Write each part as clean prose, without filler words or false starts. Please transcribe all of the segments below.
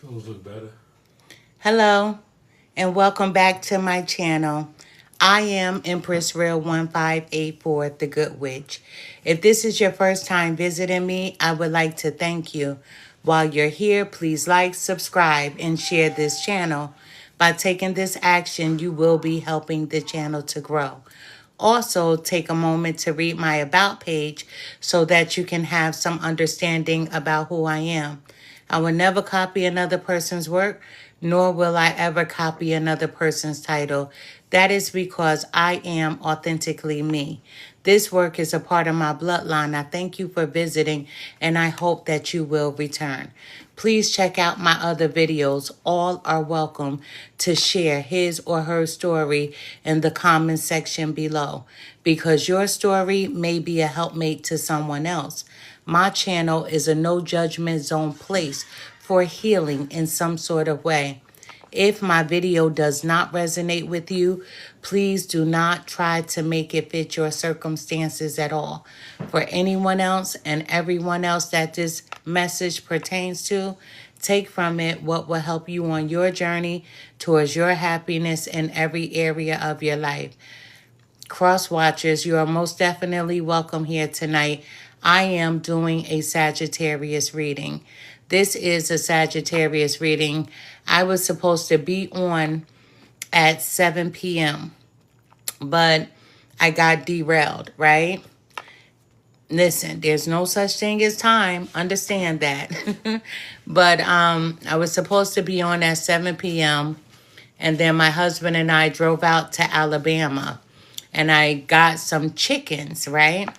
Those look better. Hello, and welcome back to my channel. I am Empress Real 1584, the Good Witch. If this is your first time visiting me, I would like to thank you. While you're here, please like, subscribe, and share this channel. By taking this action, you will be helping the channel to grow. Also, take a moment to read my About page so that you can have some understanding about who I am. I will never copy another person's work, nor will I ever copy another person's title. That is because I am authentically me. This work is a part of my bloodline. I thank you for visiting, and I hope that you will return. Please check out my other videos. All are welcome to share his or her story in the comment section below, because your story may be a helpmate to someone else. My channel is a no judgment zone place for healing in some sort of way. If my video does not resonate with you, please do not try to make it fit your circumstances at all. For anyone else and everyone else that this message pertains to, take from it what will help you on your journey towards your happiness in every area of your life. Cross watchers, you are most definitely welcome here tonight. I am doing a Sagittarius reading. This is a Sagittarius reading. I was supposed to be on at 7 p.m., but I got derailed, right? Listen, there's no such thing as time. Understand that. But I was supposed to be on at 7 p.m., and then my husband and I drove out to Alabama, and I got some chickens, right?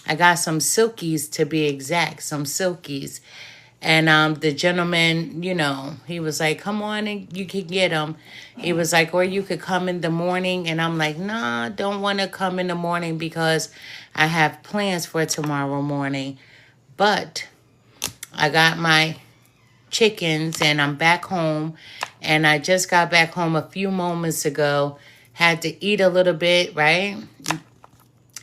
I got some silkies, to be exact, some silkies. And the gentleman, he was like, come on and you can get them. He was like, or you could come in the morning. And I'm like, nah, don't want to come in the morning because I have plans for tomorrow morning. But I got my chickens and I'm back home. And I just got back home a few moments ago. Had to eat a little bit, right?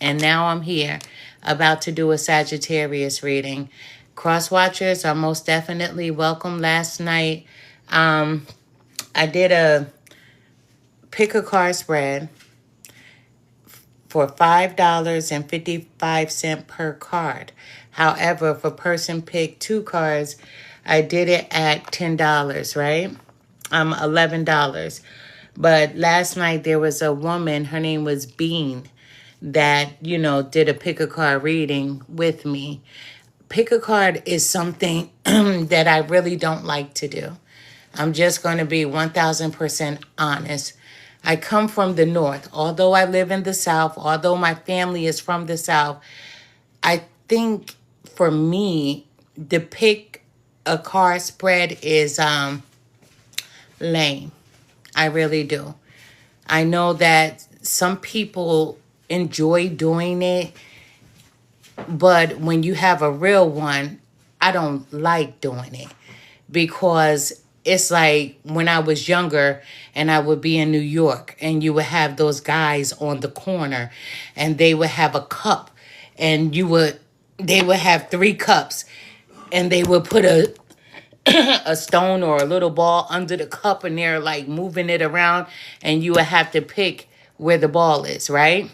And now I'm here about to do a Sagittarius reading. Cross watchers are most definitely welcome. Last night, I did a pick a card spread for $5.55 per card. However, if a person picked two cards, I did it at $10, right? $11. But last night there was a woman, her name was Bean, that, did a pick a card reading with me. Pick a card is something that I really don't like to do. I'm just going to be 1000% honest. I come from the North. Although I live in the South, although my family is from the South, I think for me, the pick a card spread is lame. I really do. I know that some people enjoy doing it, but when you have a real one, I don't like doing it because it's like when I was younger and I would be in New York and you would have those guys on the corner and they would have a cup and they would have three cups and they would put a stone or a little ball under the cup and they're like moving it around and you would have to pick where the ball is, right?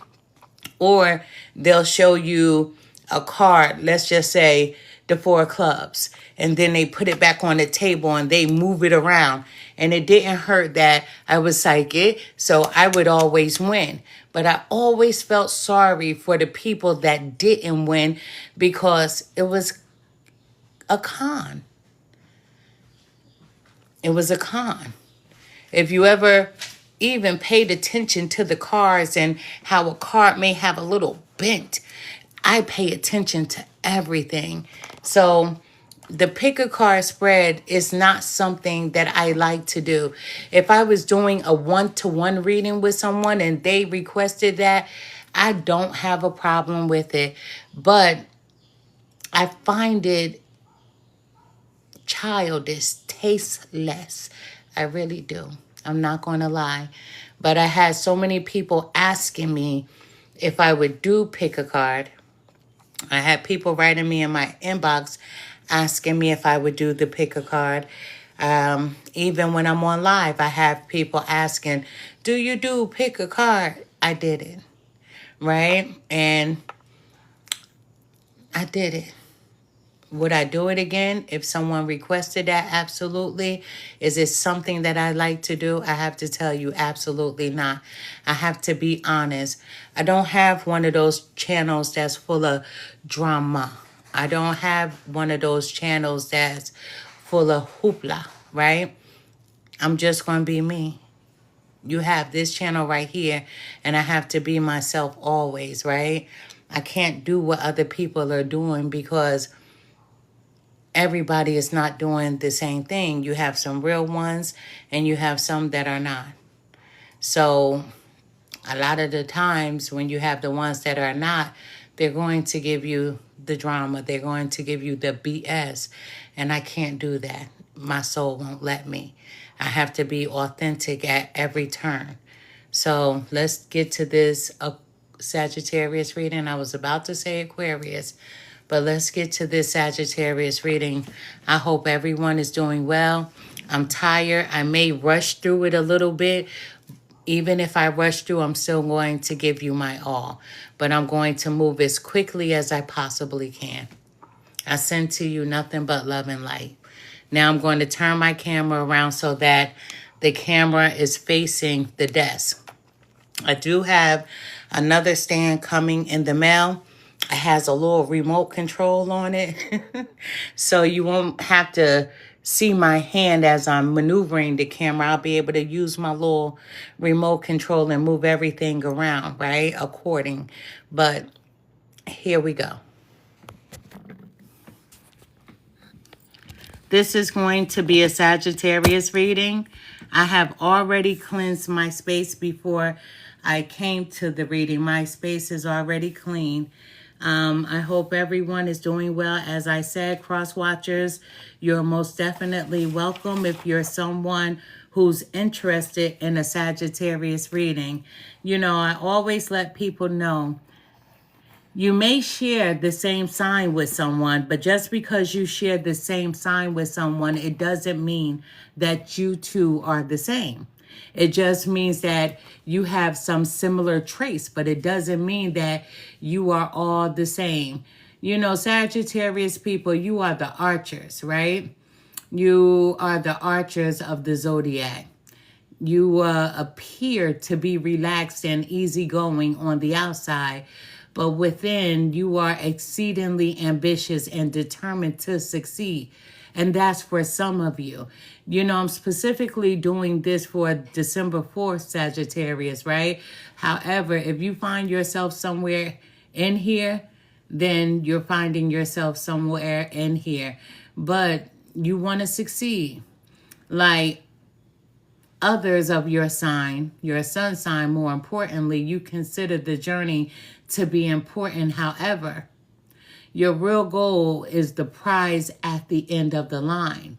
Or they'll show you a card, let's just say the four of clubs, and then they put it back on the table and they move it around. And it didn't hurt that I was psychic, so I would always win. But I always felt sorry for the people that didn't win because it was a con. It was a con. If you ever even paid attention to the cards and how a card may have a little bent, I pay attention to everything. So the pick a card spread is not something that I like to do. If I was doing a one-to-one reading with someone and they requested that, I don't have a problem with it. But I find it childish, tasteless. I really do. I'm not going to lie. But I had so many people asking me if I would do pick a card. I had people writing me in my inbox asking me if I would do the pick a card. Even when I'm on live, I have people asking, do you do pick a card? I did it, right? And I did it. Would I do it again if someone requested that? Absolutely. Is it something that I like to do? I have to tell you, absolutely not. I have to be honest. I don't have one of those channels that's full of drama. I don't have one of those channels that's full of hoopla, right? I'm just going to be me. You have this channel right here, and I have to be myself always, right? I can't do what other people are doing because everybody is not doing the same thing. You have some real ones and you have some that are not. So a lot of the times when you have the ones that are not, they're going to give you the drama. They're going to give you the BS. And I can't do that. My soul won't let me. I have to be authentic at every turn. So let's get to this Sagittarius reading. I was about to say Aquarius, but let's get to this Sagittarius reading. I hope everyone is doing well. I'm tired. I may rush through it a little bit. Even if I rush through, I'm still going to give you my all. But I'm going to move as quickly as I possibly can. I send to you nothing but love and light. Now I'm going to turn my camera around so that the camera is facing the desk. I do have another stand coming in the mail. It has a little remote control on it. So you won't have to see my hand as I'm maneuvering the camera. I'll be able to use my little remote control and move everything around, right? According. But here we go. This is going to be a Sagittarius reading. I have already cleansed my space before I came to the reading. My space is already clean. I hope everyone is doing well. As I said, cross watchers, you're most definitely welcome if you're someone who's interested in a Sagittarius reading. You know, I always let people know you may share the same sign with someone, but just because you share the same sign with someone, it doesn't mean that you two are the same. It just means that you have some similar traits, but it doesn't mean that you are all the same. You know, Sagittarius people, you are the archers, right? You are the archers of the zodiac. You appear to be relaxed and easygoing on the outside, but within you are exceedingly ambitious and determined to succeed. And that's for some of you. You know, I'm specifically doing this for December 4th, Sagittarius, right? However, if you find yourself somewhere in here, then you're finding yourself somewhere in here. But you want to succeed. Like others of your sign, your sun sign, more importantly, you consider the journey to be important. However, your real goal is the prize at the end of the line.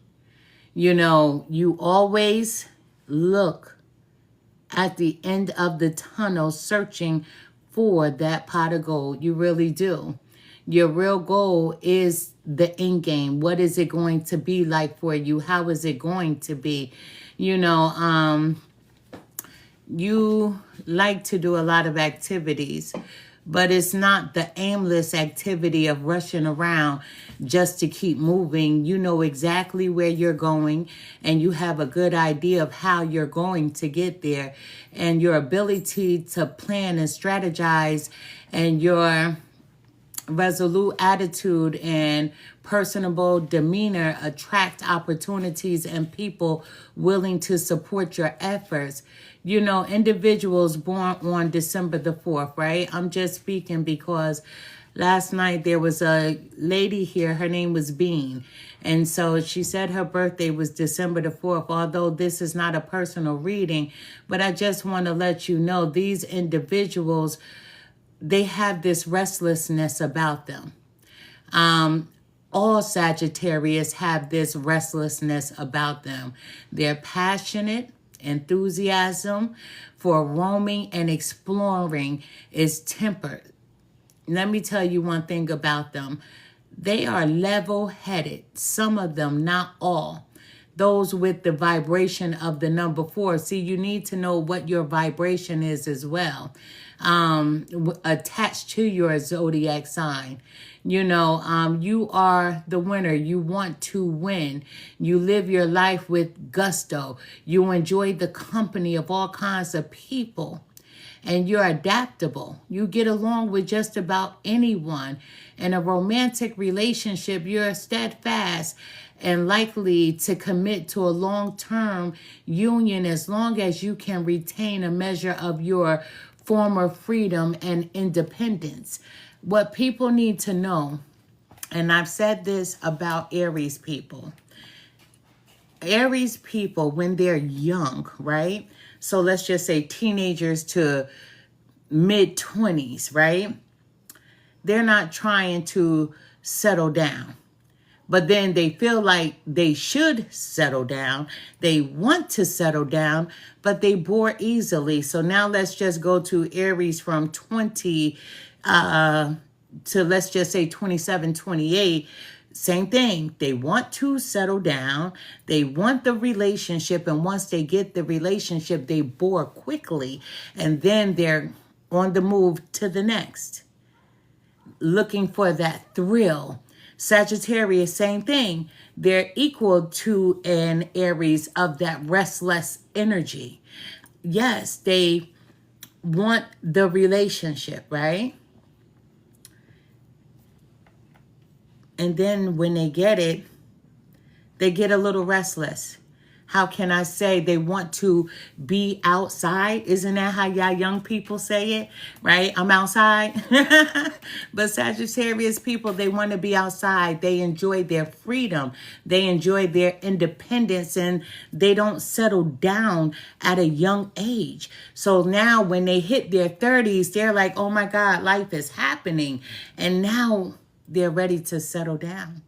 You know, you always look at the end of the tunnel searching for that pot of gold. You really do. Your real goal is the end game. What is it going to be like for you? How is it going to be? You know, you like to do a lot of activities, but it's not the aimless activity of rushing around just to keep moving. You know exactly where you're going, and you have a good idea of how you're going to get there. And your ability to plan and strategize, and your resolute attitude and personable demeanor attract opportunities and people willing to support your efforts. You know, individuals born on December the 4th, right? I'm just speaking because last night there was a lady here. Her name was Bean. And so she said her birthday was December the 4th, although this is not a personal reading. But I just want to let you know these individuals, they have this restlessness about them. All Sagittarius have this restlessness about them. Their passionate enthusiasm for roaming and exploring is tempered. Let me tell you one thing about them. They are level-headed. Some of them, not all. those with the vibration of the number 4. See, you need to know what your vibration is as well, attached to your zodiac sign. You are the winner. You want to win. You live your life with gusto. You enjoy the company of all kinds of people. And you're adaptable. You get along with just about anyone. In a romantic relationship, you're steadfast and likely to commit to a long-term union as long as you can retain a measure of your former freedom and independence. What people need to know, and I've said this about Aries people. Aries people, when they're young, right? So let's just say teenagers to mid-20s, right? They're not trying to settle down. But then they feel like they should settle down. They want to settle down, but they bore easily. So now let's just go to Aries from 20 to let's just say 27, 28. Same thing. They want to settle down. They want the relationship. And once they get the relationship, they bore quickly. And then they're on the move to the next, looking for that thrill. Sagittarius, same thing. They're equal to an Aries of that restless energy. Yes, they want the relationship, right? And then when they get it, they get a little restless. How can I say they want to be outside? Isn't that how y'all young people say it, right? I'm outside. But Sagittarius people, they want to be outside. They enjoy their freedom. They enjoy their independence, and they don't settle down at a young age. So now when they hit their 30s, they're like, oh my God, life is happening. And now they're ready to settle down.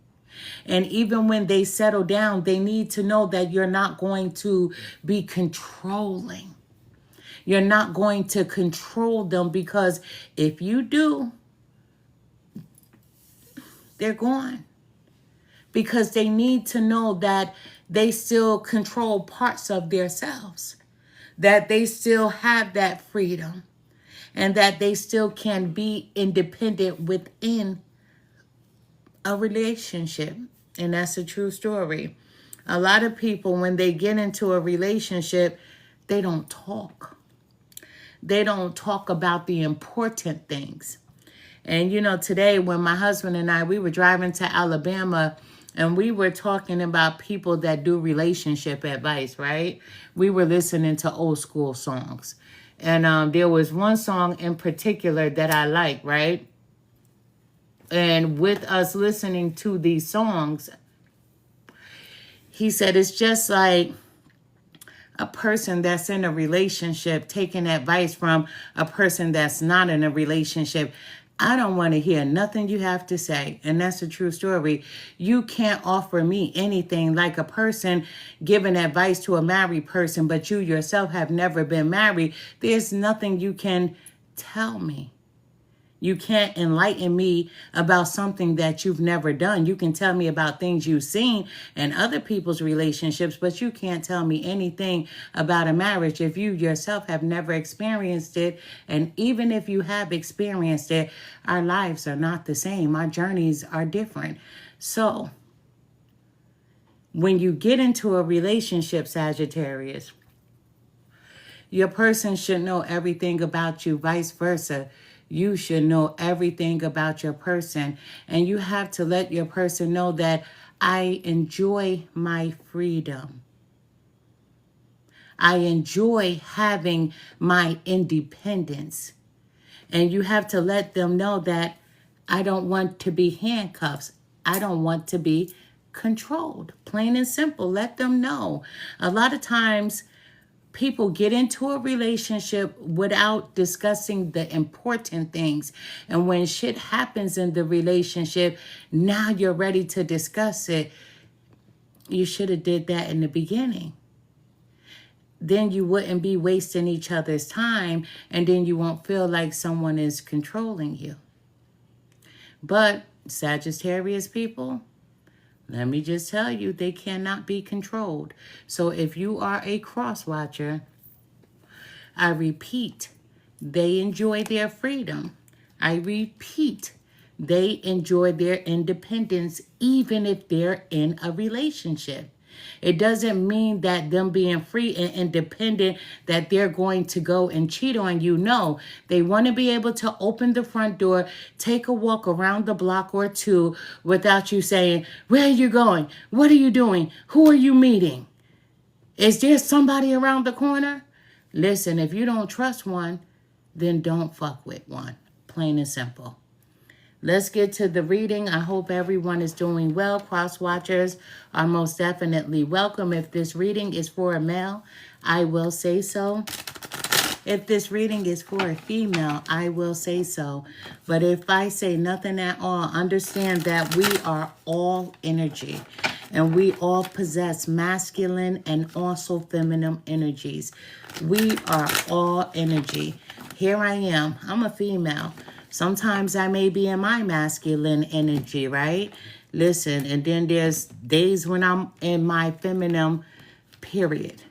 And even when they settle down, they need to know that you're not going to be controlling. You're not going to control them, because if you do, they're gone. Because they need to know that they still control parts of themselves, that they still have that freedom, and that they still can be independent within a relationship. And that's a true story. A lot of people, when they get into a relationship, they don't talk. They don't talk about the important things. And today when my husband and I, we were driving to Alabama, and we were talking about people that do relationship advice, right? We were listening to old school songs. And there was one song in particular that I like, right? And with us listening to these songs, he said, it's just like a person that's in a relationship taking advice from a person that's not in a relationship. I don't want to hear nothing you have to say. And that's a true story. You can't offer me anything like a person giving advice to a married person, but you yourself have never been married. There's nothing you can tell me. You can't enlighten me about something that you've never done. You can tell me about things you've seen in other people's relationships, but you can't tell me anything about a marriage if you yourself have never experienced it. And even if you have experienced it, our lives are not the same. Our journeys are different. So when you get into a relationship, Sagittarius, your person should know everything about you, vice versa. You should know everything about your person. And you have to let your person know that I enjoy my freedom. I enjoy having my independence. And you have to let them know that I don't want to be handcuffed. I don't want to be controlled. Plain and simple. Let them know. A lot of times, people get into a relationship without discussing the important things. And when shit happens in the relationship, now you're ready to discuss it. You should have did that in the beginning. Then you wouldn't be wasting each other's time, and then you won't feel like someone is controlling you. But Sagittarius people, Let me just tell you, they cannot be controlled. So if you are a cross watcher, I repeat, they enjoy their freedom. I repeat, they enjoy their independence even if they're in a relationship. It doesn't mean that them being free and independent, that they're going to go and cheat on you. No, they want to be able to open the front door, take a walk around the block or two without you saying, where are you going? What are you doing? Who are you meeting? Is there somebody around the corner? Listen, if you don't trust one, then don't fuck with one. Plain and simple. Let's get to the reading. I hope everyone is doing well. Cross watchers are most definitely welcome. If this reading is for a male, I will say so. If this reading is for a female, I will say so. But if I say nothing at all, understand that we are all energy. And we all possess masculine and also feminine energies. We are all energy. Here I am. I'm a female. Sometimes I may be in my masculine energy, right? Listen, and then there's days when I'm in my feminine, period.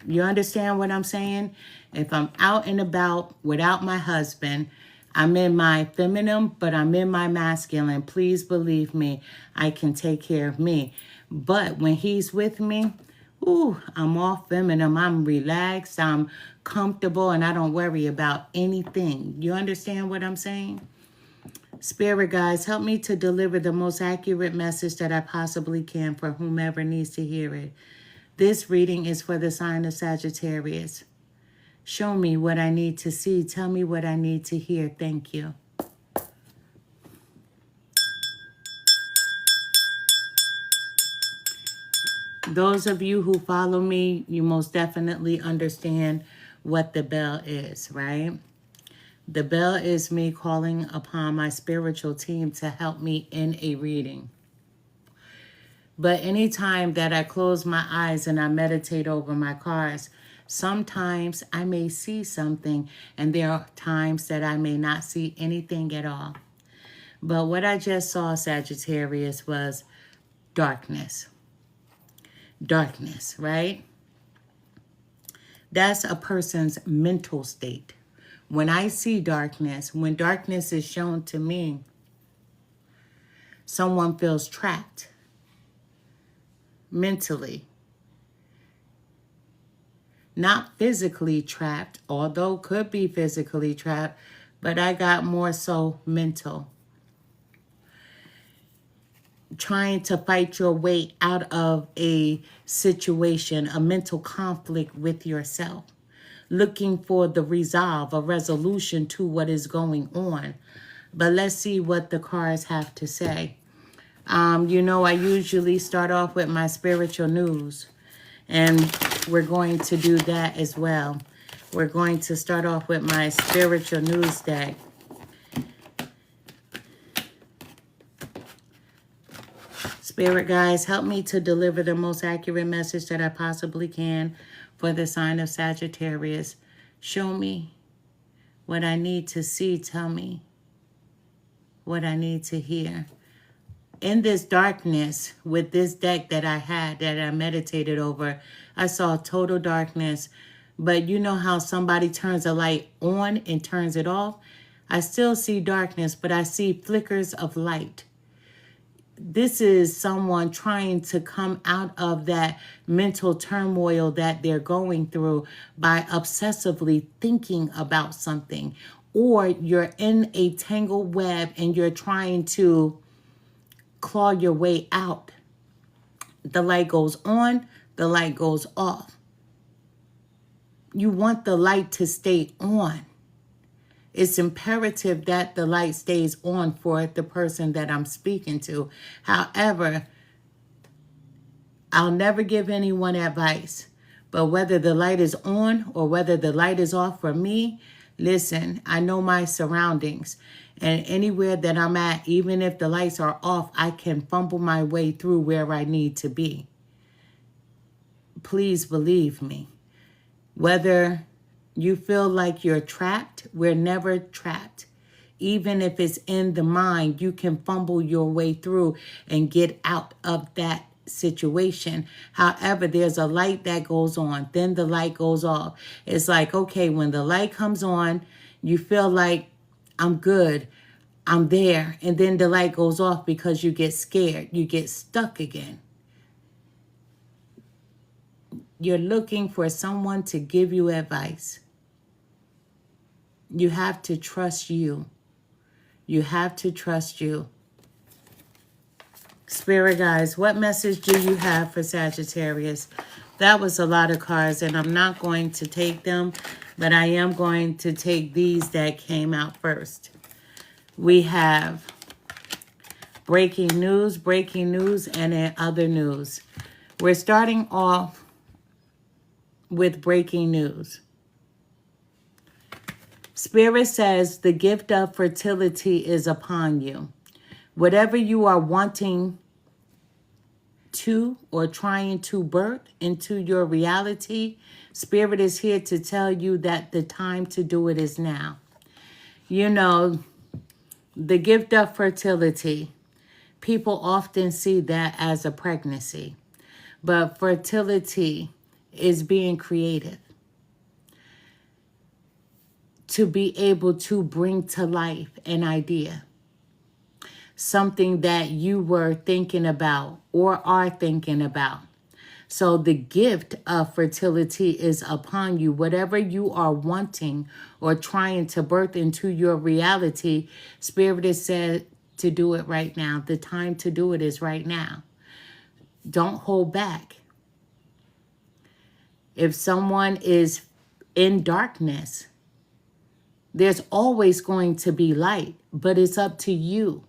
You understand what I'm saying? If I'm out and about without my husband, I'm in my feminine, but I'm in my masculine. Please believe me, I can take care of me. But when he's with me, ooh, I'm all feminine. I'm relaxed, I'm comfortable, and I don't worry about anything. You understand what I'm saying? Spirit guides, help me to deliver the most accurate message that I possibly can for whomever needs to hear it. This reading is for the sign of Sagittarius. Show me what I need to see. Tell me what I need to hear. Thank you. Those of you who follow me, you most definitely understand what the bell is, right? The bell is me calling upon my spiritual team to help me in a reading. But anytime that I close my eyes and I meditate over my cards, sometimes I may see something, and there are times that I may not see anything at all. But what I just saw, Sagittarius, was darkness. Darkness, right? That's a person's mental state. When I see darkness, when darkness is shown to me, someone feels trapped mentally. Not physically trapped, although could be physically trapped, but I got more so mental. Trying to fight your way out of a situation, a mental conflict with yourself. Looking for the resolve, a resolution to what is going on. But let's see what the cards have to say. You know, I usually start off with my spiritual news. And we're going to do that as well. We're going to start off with my spiritual news deck. Spirit guides, help me to deliver the most accurate message that I possibly can for the sign of Sagittarius. Show me what I need to see. Tell me what I need to hear. In this darkness, with this deck that I had, that I meditated over, I saw total darkness. But you know how somebody turns a light on and turns it off? I still see darkness, but I see flickers of light. This is someone trying to come out of that mental turmoil that they're going through by obsessively thinking about something. Or you're in a tangled web and you're trying to claw your way out. The light goes on, the light goes off. You want the light to stay on. It's imperative that the light stays on for the person that I'm speaking to. However, I'll never give anyone advice. But whether the light is on or whether the light is off for me, listen, I know my surroundings. And anywhere that I'm at, even if the lights are off, I can fumble my way through where I need to be. Please believe me. Whether you feel like you're trapped, we're never trapped. Even if it's in the mind, you can fumble your way through and get out of that situation. However, there's a light that goes on, then the light goes off. It's like, okay, when the light comes on, you feel like I'm good, I'm there, and then the light goes off because you get scared, you get stuck again. You're looking for someone to give you advice. You have to trust you. You have to trust you. Spirit guys, what message do you have for Sagittarius? That was a lot of cards, and I'm not going to take them, but I am going to take these that came out first. We have breaking news, and then other news. We're starting off with breaking news. Spirit says the gift of fertility is upon you. Whatever you are wanting to or trying to birth into your reality, Spirit is here to tell you that the time to do it is now. You know, the gift of fertility, people often see that as a pregnancy, but fertility is being creative to be able to bring to life an idea, something that you were thinking about or are thinking about. So the gift of fertility is upon you. Whatever you are wanting or trying to birth into your reality, Spirit is said to do it right now. The time to do it is right now. Don't hold back. If someone is in darkness, there's always going to be light, but it's up to you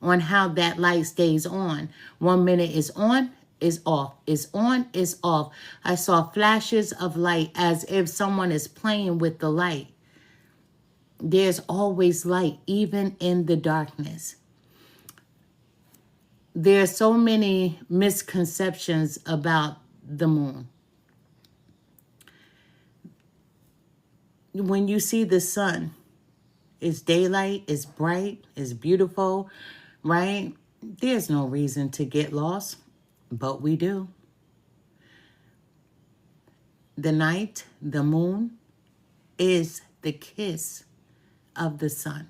on how that light stays on. 1 minute is on, is off, is on, is off. I saw flashes of light as if someone is playing with the light. There's always light, even in the darkness. There are so many misconceptions about the moon. When you see the sun, it's daylight, it's bright, it's beautiful, right? There's no reason to get lost, but we do. The night, the moon, is the kiss of the sun.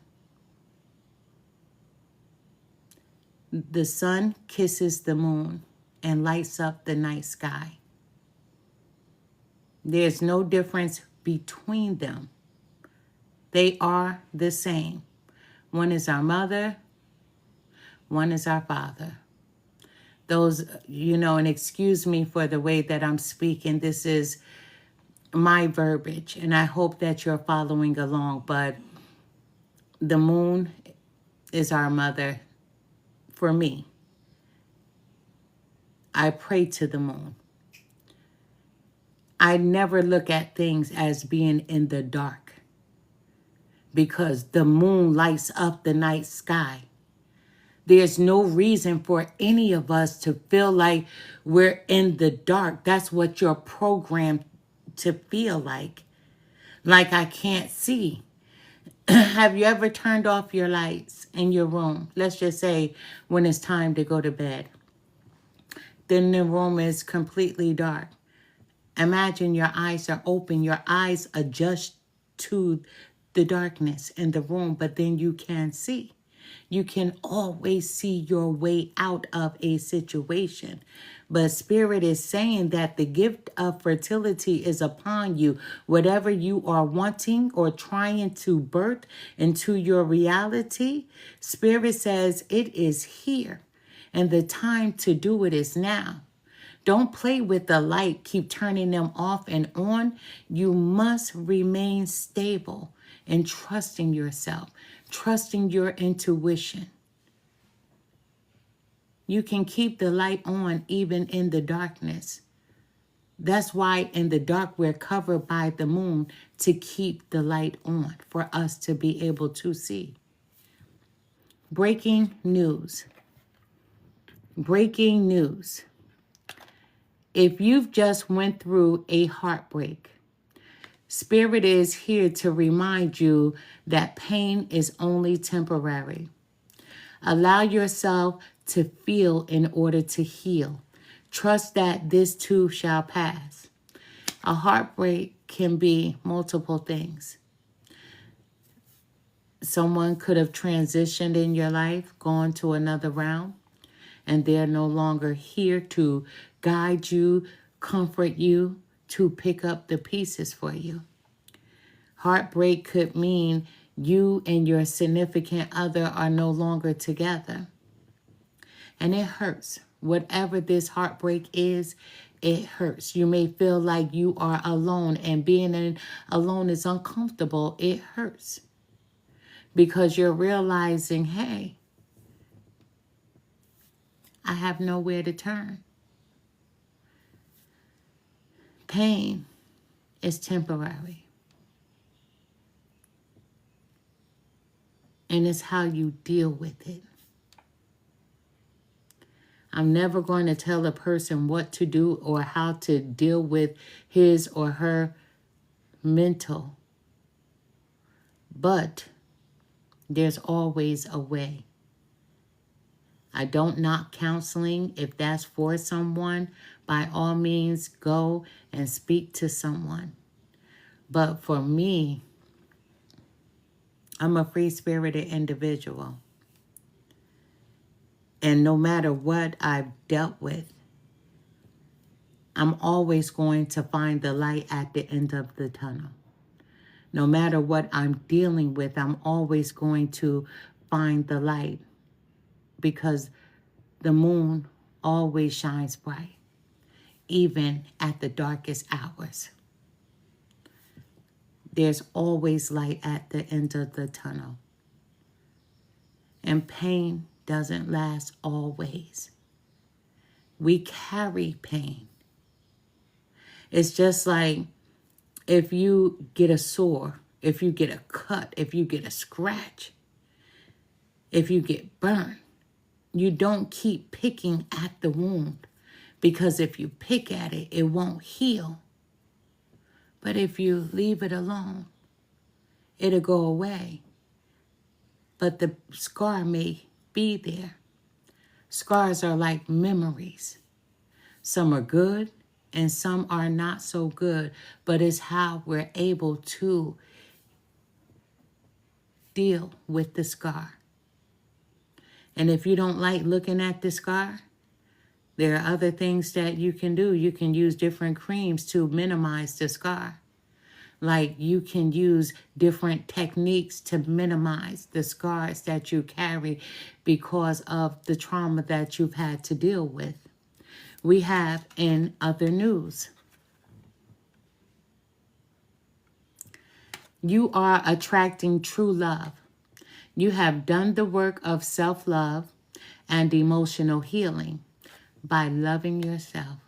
The sun kisses the moon and lights up the night sky. There's no difference between them. They are the same. One is our mother, one is our father. Those, you know, and excuse me for the way that I'm speaking. This is my verbiage, and I hope that you're following along. But the moon is our mother for me. I pray to the moon. I never look at things as being in the dark, because the moon lights up the night sky. There's no reason for any of us to feel like we're in the dark. That's what you're programmed to feel like I can't see. Have you ever turned off your lights in your room? Let's just say when it's time to go to bed. Then the room is completely dark. Imagine your eyes are open. Your eyes adjust to the darkness in the room, but then you can't see. You can always see your way out of a situation. But Spirit is saying that the gift of fertility is upon you. Whatever you are wanting or trying to birth into your reality, Spirit says it is here. And the time to do it is now. Don't play with the light. Keep turning them off and on. You must remain stable and trusting yourself, trusting your intuition. You can keep the light on even in the darkness. That's why in the dark we're covered by the moon, to keep the light on for us to be able to see. Breaking news. Breaking news. If you've just went through a heartbreak, Spirit is here to remind you that pain is only temporary. Allow yourself to feel in order to heal. Trust that this too shall pass. A heartbreak can be multiple things. Someone could have transitioned in your life, gone to another realm, and they're no longer here to guide you, comfort you, to pick up the pieces for you. Heartbreak could mean you and your significant other are no longer together. And it hurts. Whatever this heartbreak is, it hurts. You may feel like you are alone, and being alone is uncomfortable. It hurts because you're realizing, hey, I have nowhere to turn. Pain is temporary. And it's how you deal with it. I'm never going to tell a person what to do or how to deal with his or her mental. But there's always a way. I don't knock counseling. If that's for someone, by all means, go and speak to someone. But for me, I'm a free-spirited individual. And no matter what I've dealt with, I'm always going to find the light at the end of the tunnel. No matter what I'm dealing with, I'm always going to find the light, because the moon always shines bright, even at the darkest hours. There's always light at the end of the tunnel. And pain doesn't last always. We carry pain. It's just like if you get a sore, if you get a cut, if you get a scratch, if you get burned, you don't keep picking at the wound, because if you pick at it, it won't heal. But if you leave it alone, it'll go away. But the scar may be there. Scars are like memories. Some are good and some are not so good, but it's how we're able to deal with the scar. And if you don't like looking at the scar, there are other things that you can do. You can use different creams to minimize the scar. Like you can use different techniques to minimize the scars that you carry because of the trauma that you've had to deal with. We have in other news, you are attracting true love. You have done the work of self-love and emotional healing by loving yourself.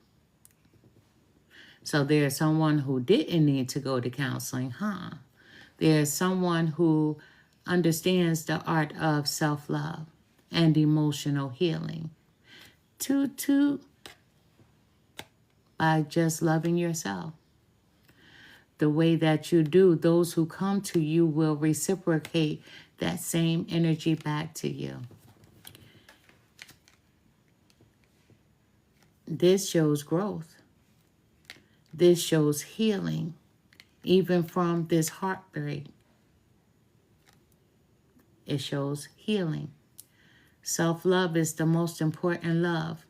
So there's someone who didn't need to go to counseling, There's someone who understands the art of self-love and emotional healing. By just loving yourself. The way that you do, those who come to you will reciprocate that same energy back to you. This shows growth. This shows healing, even from this heartbreak. It shows healing. Self-love is the most important love,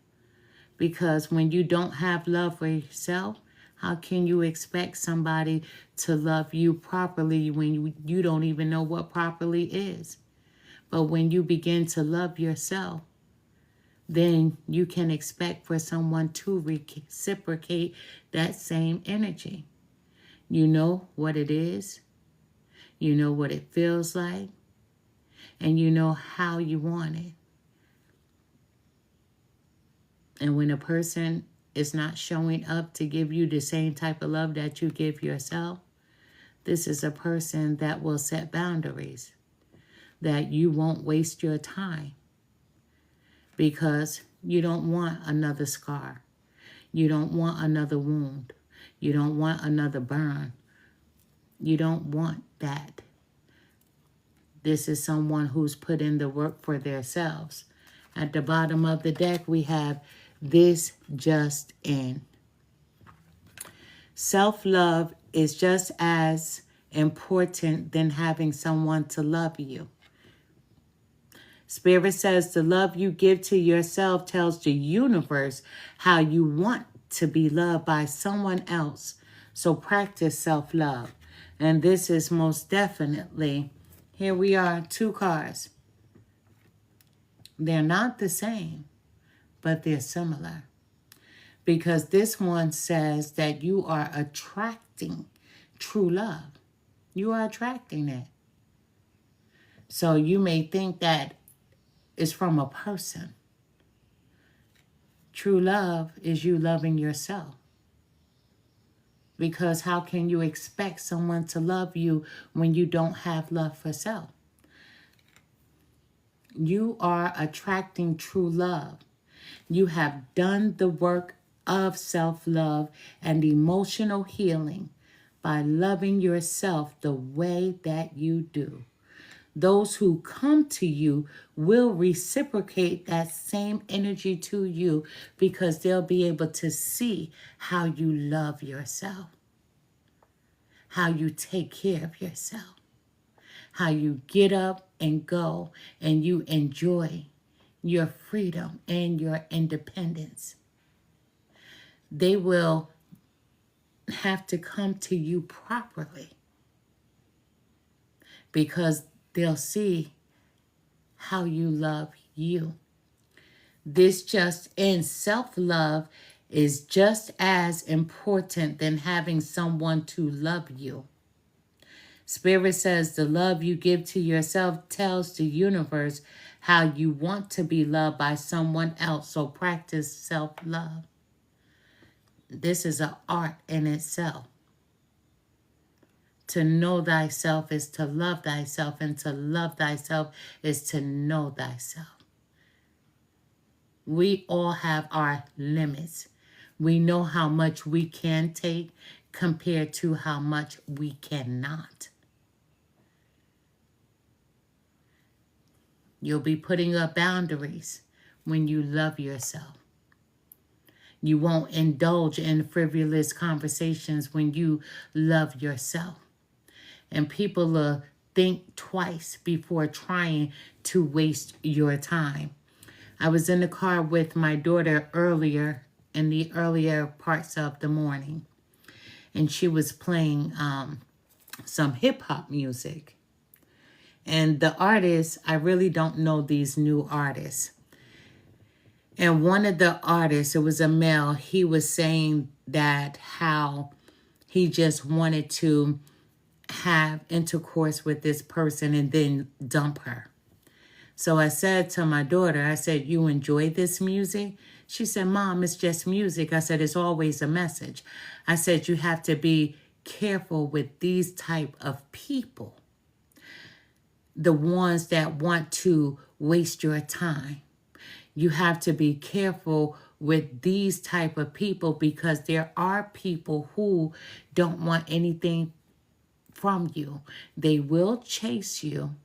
because when you don't have love for yourself, how can you expect somebody to love you properly when you don't even know what properly is? But when you begin to love yourself, then you can expect for someone to reciprocate that same energy. You know what it is, you know what it feels like, and you know how you want it. And when a person is not showing up to give you the same type of love that you give yourself, this is a person that will set boundaries, that you won't waste your time, because you don't want another scar. You don't want another wound. You don't want another burn. You don't want that. This is someone who's put in the work for themselves. At the bottom of the deck, we have this just in. Self-love is just as important than having someone to love you. Spirit says the love you give to yourself tells the universe how you want to be loved by someone else. So practice self-love. And this is most definitely, here we are, 2 cards. They're not the same, but they're similar. Because this one says that you are attracting true love. You are attracting it. So you may think that it's from a person. True love is you loving yourself. Because how can you expect someone to love you when you don't have love for self? You are attracting true love. You have done the work of self-love and emotional healing by loving yourself the way that you do. Those who come to you will reciprocate that same energy to you because they'll be able to see how you love yourself, how you take care of yourself, how you get up and go and you enjoy your freedom and your independence. They will have to come to you properly because they'll see how you love you. This just in, self-love is just as important than having someone to love you. Spirit says the love you give to yourself tells the universe how you want to be loved by someone else. So practice self-love. This is an art in itself. To know thyself is to love thyself, and to love thyself is to know thyself. We all have our limits. We know how much we can take compared to how much we cannot. You'll be putting up boundaries when you love yourself. You won't indulge in frivolous conversations when you love yourself. And people will think twice before trying to waste your time. I was in the car with my daughter earlier, in the earlier parts of the morning, and she was playing some hip-hop music. And the artists, I really don't know these new artists. And one of the artists, it was a male, he was saying that how he just wanted to have intercourse with this person and then dump her. So I said to my daughter, I said, you enjoy this music? She said, Mom, it's just music. I said, it's always a message. I said, you have to be careful with these type of people. The ones that want to waste your time. You have to be careful with these type of people because there are people who don't want anything from you. They will chase you.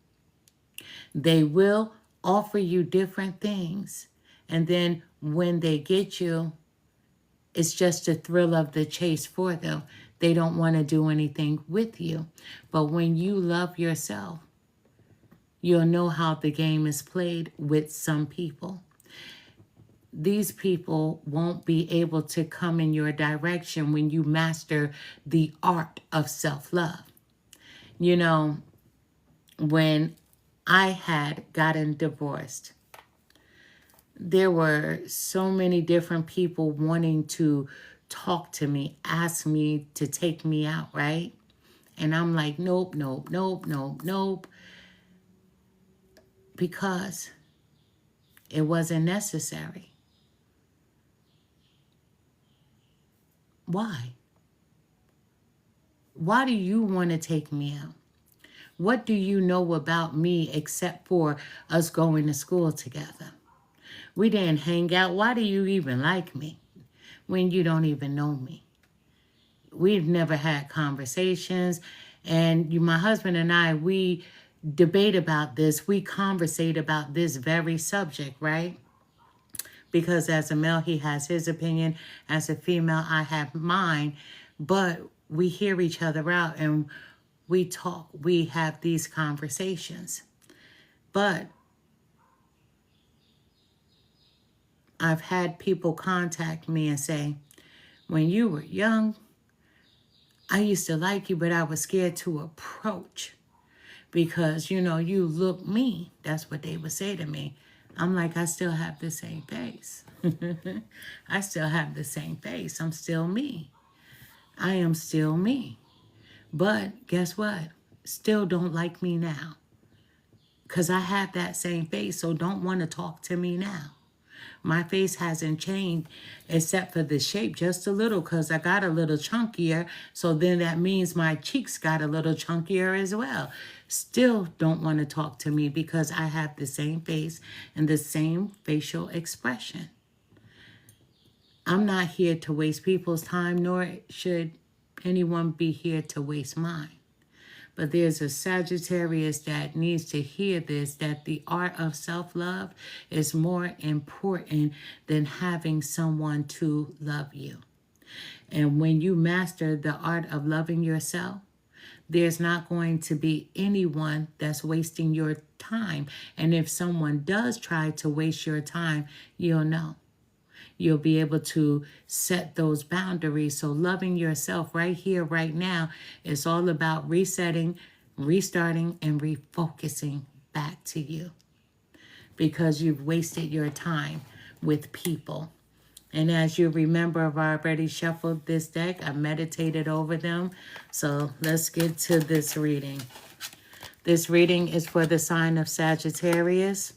They will offer you different things. And then when they get you, it's just the thrill of the chase for them. They don't want to do anything with you. But when you love yourself, you'll know how the game is played with some people. These people won't be able to come in your direction when you master the art of self-love. You know, when I had gotten divorced, there were so many different people wanting to talk to me, ask me to take me out, right? And I'm like, nope, nope, nope, nope, nope. Because it wasn't necessary. Why? Why do you want to take me out? What do you know about me except for us going to school together? We didn't hang out. Why do you even like me when you don't even know me? We've never had conversations, And my husband and I, we debate about this. We conversate about this very subject, right? Because as a male, he has his opinion. As a female, I have mine. But we hear each other out and we talk. We have these conversations. But I've had people contact me and say, when you were young, I used to like you, but I was scared to approach because, you look mean. That's what they would say to me. I'm like, I still have the same face. I still have the same face. I'm still me. I am still me. But guess what? Still don't like me now. Because I have that same face, so don't want to talk to me now. My face hasn't changed except for the shape just a little because I got a little chunkier. So then that means my cheeks got a little chunkier as well. Still don't want to talk to me because I have the same face and the same facial expression. I'm not here to waste people's time, nor should anyone be here to waste mine. But there's a Sagittarius that needs to hear this, that the art of self-love is more important than having someone to love you. And when you master the art of loving yourself, there's not going to be anyone that's wasting your time. And if someone does try to waste your time, you'll know. You'll be able to set those boundaries. So loving yourself right here, right now, is all about resetting, restarting, and refocusing back to you. Because you've wasted your time with people. And as you remember, I've already shuffled this deck. I meditated over them. So let's get to this reading. This reading is for the sign of Sagittarius,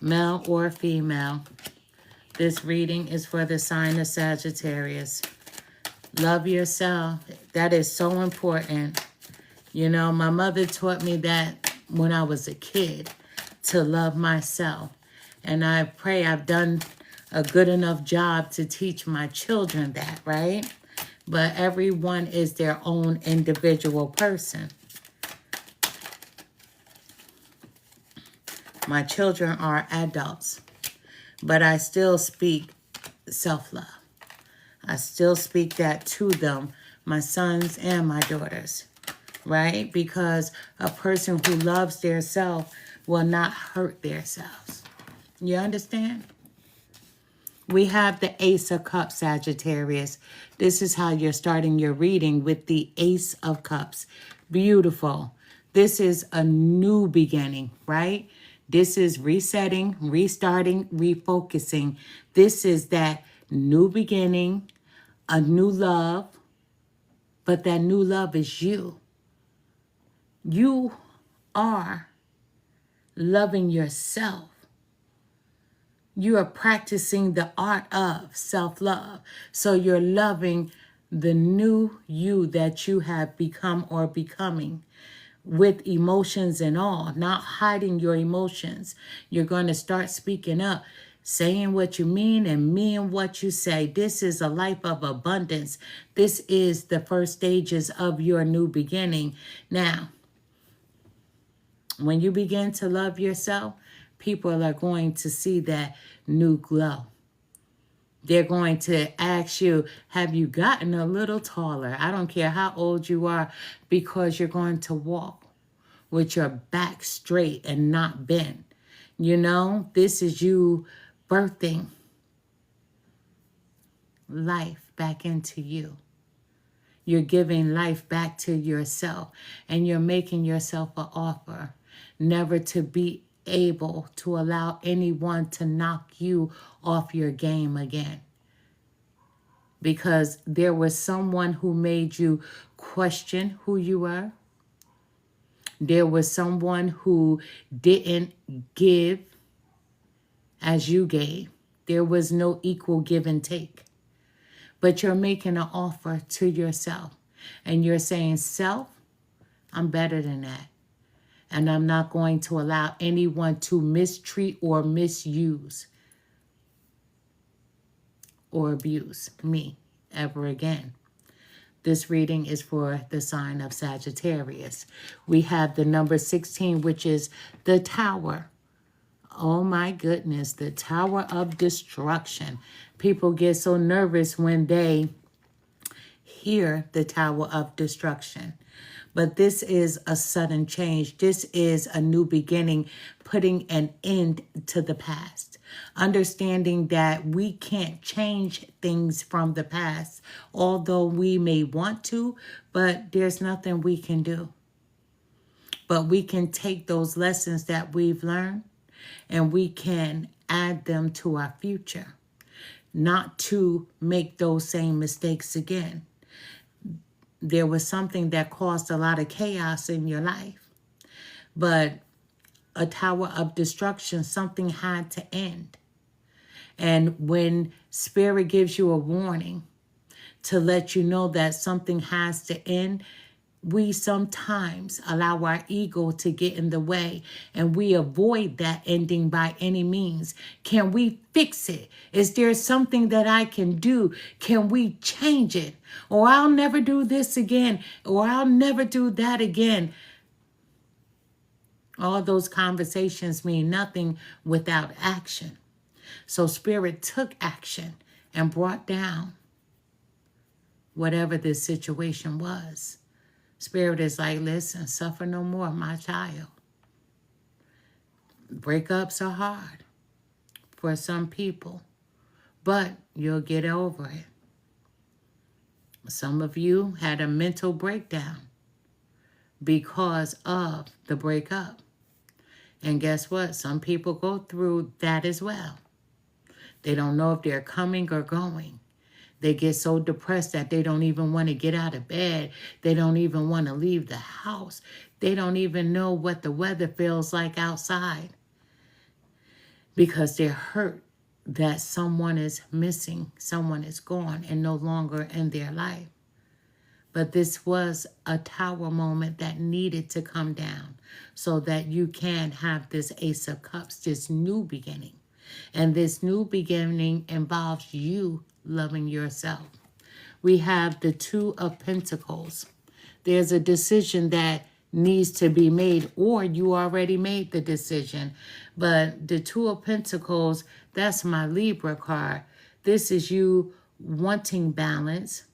male or female. This reading is for the sign of Sagittarius. Love yourself. That is so important. My mother taught me that when I was a kid, to love myself. And I pray I've done a good enough job to teach my children that, right? But everyone is their own individual person. My children are adults. But I still speak self-love. I still speak that to them, my sons and my daughters, right? Because a person who loves their self will not hurt themselves. You understand? We have the Ace of Cups, Sagittarius. This is how you're starting your reading with the Ace of Cups. Beautiful. This is a new beginning, right? This is resetting, restarting, refocusing. This is that new beginning, a new love, but that new love is you. You are loving yourself. You are practicing the art of self-love. So you're loving the new you that you have become or becoming. With emotions and all, not hiding your emotions. You're going to start speaking up, saying what you mean and mean what you say. This is a life of abundance. This is the first stages of your new beginning. Now, when you begin to love yourself, people are going to see that new glow. They're going to ask you, have you gotten a little taller? I don't care how old you are, because you're going to walk with your back straight and not bent. This is you birthing life back into you. You're giving life back to yourself, and you're making yourself an offer never to be able to allow anyone to knock you off your game again. Because there was someone who made you question who you were. There was someone who didn't give as you gave. There was no equal give and take. But you're making an offer to yourself. And you're saying, self, I'm better than that. And I'm not going to allow anyone to mistreat or misuse or abuse me ever again. This reading is for the sign of Sagittarius. We have the number 16, which is the Tower. Oh my goodness, the Tower of Destruction. People get so nervous when they hear the Tower of Destruction. But this is a sudden change. This is a new beginning, putting an end to the past. Understanding that we can't change things from the past, although we may want to, but there's nothing we can do. But we can take those lessons that we've learned and we can add them to our future, not to make those same mistakes again. There was something that caused a lot of chaos in your life, but a tower of destruction, something had to end. And when Spirit gives you a warning to let you know that something has to end, we sometimes allow our ego to get in the way and we avoid that ending by any means. Can we fix it? Is there something that I can do? Can we change it? Or I'll never do this again, or I'll never do that again. All those conversations mean nothing without action. So Spirit took action and brought down whatever this situation was. Spirit is like, listen, suffer no more, my child. Breakups are hard for some people, but you'll get over it. Some of you had a mental breakdown because of the breakup. And guess what? Some people go through that as well. They don't know if they're coming or going. They get so depressed that they don't even want to get out of bed. They don't even want to leave the house. They don't even know what the weather feels like outside because they're hurt that someone is missing, someone is gone and no longer in their life. But this was a tower moment that needed to come down so that you can have this Ace of Cups, this new beginning. And this new beginning involves you loving yourself. We have the Two of Pentacles. There's a decision that needs to be made, or you already made the decision. But the Two of Pentacles, that's my Libra card. This is you wanting balance,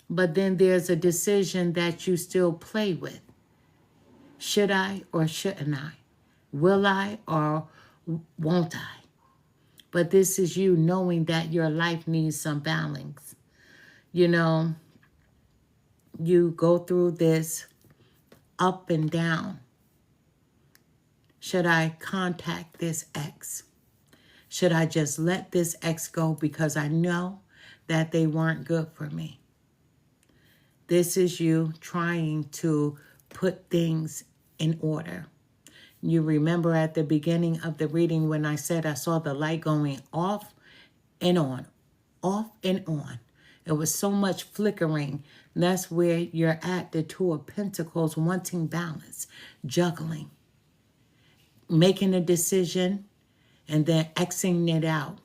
but then there's a decision that you still play with. Should I or shouldn't I? Will I or won't I? But this is you knowing that your life needs some balance. You know, you go through this up and down. Should I contact this ex? Should I just let this ex go because I know that they weren't good for me? This is you trying to put things in order. You remember at the beginning of the reading when I said I saw the light going off and on, off and on. It was so much flickering. That's where you're at, the Two of Pentacles, wanting balance, juggling, making a decision and then Xing it out.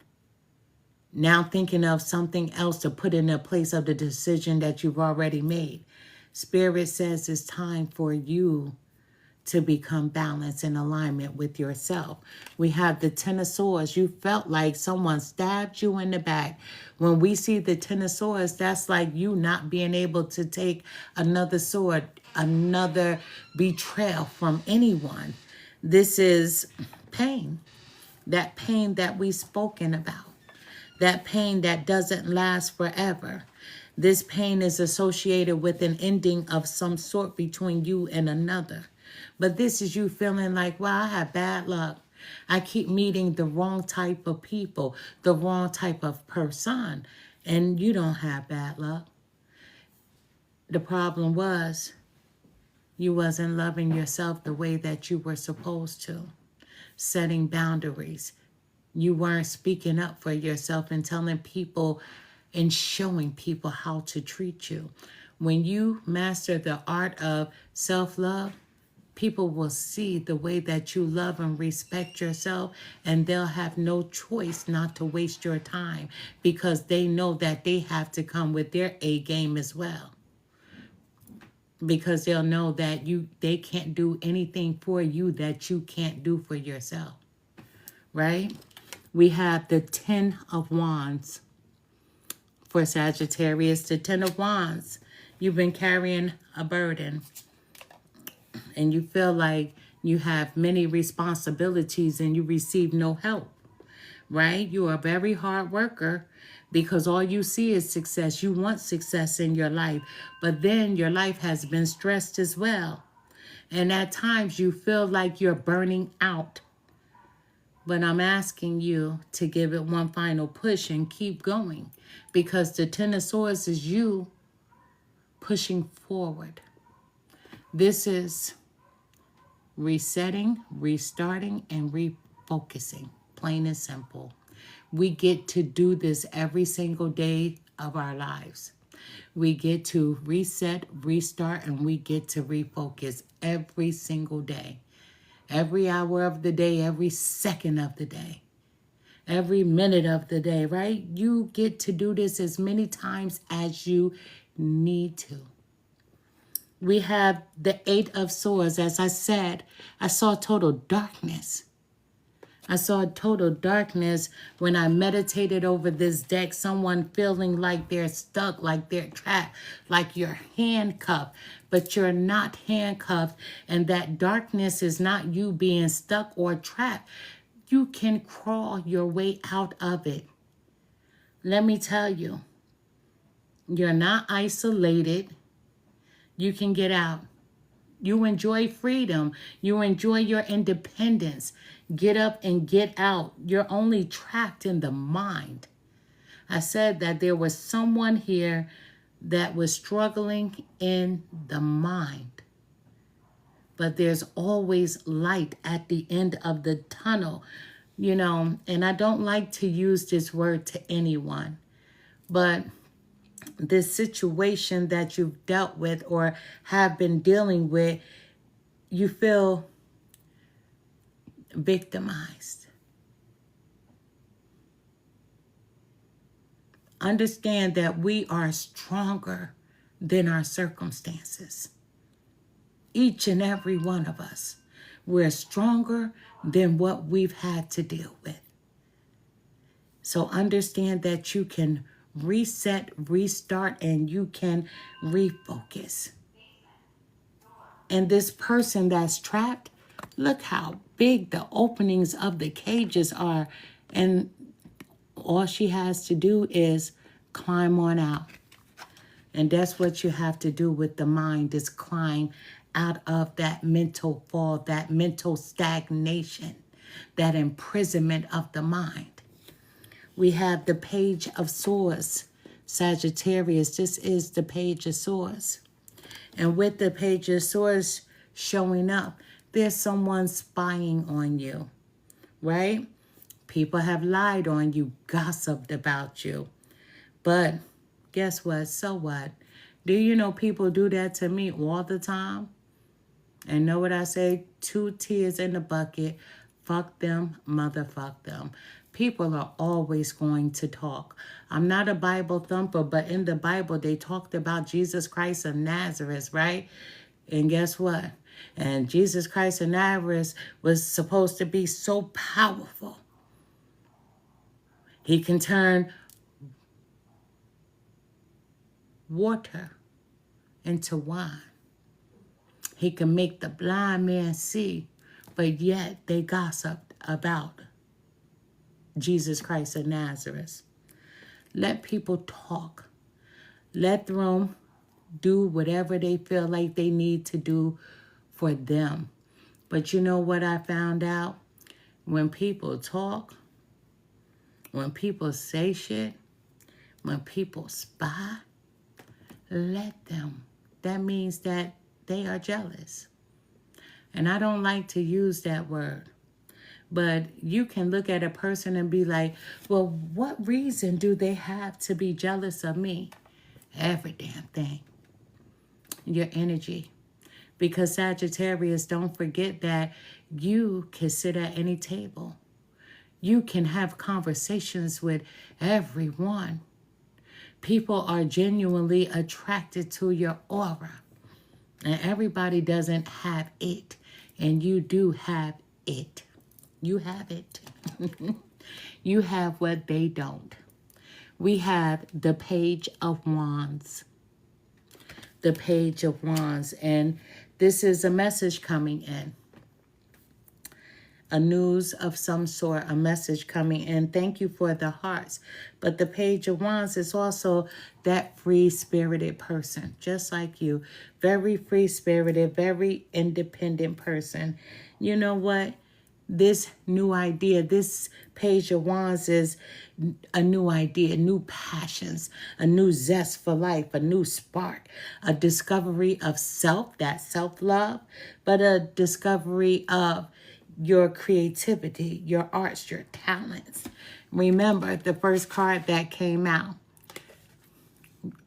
Now thinking of something else to put in the place of the decision that you've already made. Spirit says it's time for you to become balanced in alignment with yourself. We have the Ten of Swords. You felt like someone stabbed you in the back. When we see the Ten of Swords, that's like you not being able to take another sword, another betrayal from anyone. This is pain. That pain that we've spoken about. That pain that doesn't last forever. This pain is associated with an ending of some sort between you and another. But this is you feeling like, well, I have bad luck. I keep meeting the wrong type of people, the wrong type of person, and you don't have bad luck. The problem was you wasn't loving yourself the way that you were supposed to, setting boundaries. You weren't speaking up for yourself and telling people and showing people how to treat you. When you master the art of self-love, people will see the way that you love and respect yourself, and they'll have no choice not to waste your time because they know that they have to come with their A game as well. because they'll know that they can't do anything for you that you can't do for yourself, right? We have the 10 of Wands for Sagittarius. The 10 of Wands, you've been carrying a burden and you feel like you have many responsibilities and you receive no help, right? You are a very hard worker because all you see is success. You want success in your life, but then your life has been stressed as well. And at times you feel like you're burning out. But I'm asking you to give it one final push and keep going, because the 10 of Swords is you pushing forward. This is resetting, restarting, and refocusing, plain and simple. We get to do this every single day of our lives. We get to reset, restart, and we get to refocus every single day. Every hour of the day, every second of the day, every minute of the day, right? You get to do this as many times as you need to. We have the 8 of Swords. As I said, I saw total darkness. I saw total darkness when I meditated over this deck. Someone feeling like they're stuck, like they're trapped, like you're handcuffed, but you're not handcuffed. And that darkness is not you being stuck or trapped. You can crawl your way out of it. Let me tell you, you're not isolated. You can get out. You enjoy freedom. You enjoy your independence. Get up and get out. You're only trapped in the mind. I said that there was someone here that was struggling in the mind. But there's always light at the end of the tunnel, and I don't like to use this word to anyone, but this situation that you've dealt with or have been dealing with, you feel victimized. Understand that we are stronger than our circumstances. Each and every one of us. We're stronger than what we've had to deal with. So understand that you can reset, restart, and you can refocus. And this person that's trapped, look how big the openings of the cages are. And all she has to do is climb on out. And that's what you have to do with the mind, is climb out of that mental fall, that mental stagnation, that imprisonment of the mind. We have the Page of Swords, Sagittarius. This is the Page of Swords. And with the Page of Swords showing up, there's someone spying on you, right? People have lied on you, gossiped about you. But guess what? So what? Do you know people do that to me all the time? And know what I say? 2 tears in the bucket. Fuck them, motherfuck them. People are always going to talk. I'm not a Bible thumper, but in the Bible, they talked about Jesus Christ of Nazareth, right? And guess what? And Jesus Christ of Nazareth was supposed to be so powerful. He can turn water into wine. He can make the blind man see, but yet they gossiped about Jesus Christ of Nazareth. Let people talk. Let them do whatever they feel like they need to do for them. But you know what I found out? When people talk, when people say shit, when people spy, let them. That means that they are jealous. And I don't like to use that word. But you can look at a person and be like, well, what reason do they have to be jealous of me? Every damn thing. Your energy. Because Sagittarius, don't forget that you can sit at any table. You can have conversations with everyone. People are genuinely attracted to your aura. And everybody doesn't have it. And you do have it. You have it. You have what they don't. We have the Page of Wands. The Page of Wands. And this is a message coming in. A news of some sort, a message coming in. Thank you for the hearts. But the Page of Wands is also that free-spirited person, just like you. Very free-spirited, very independent person. You know what? This new idea, this Page of Wands is a new idea, new passions, a new zest for life, a new spark, a discovery of self, that self-love, but a discovery of your creativity, your arts, your talents. Remember the first card that came out.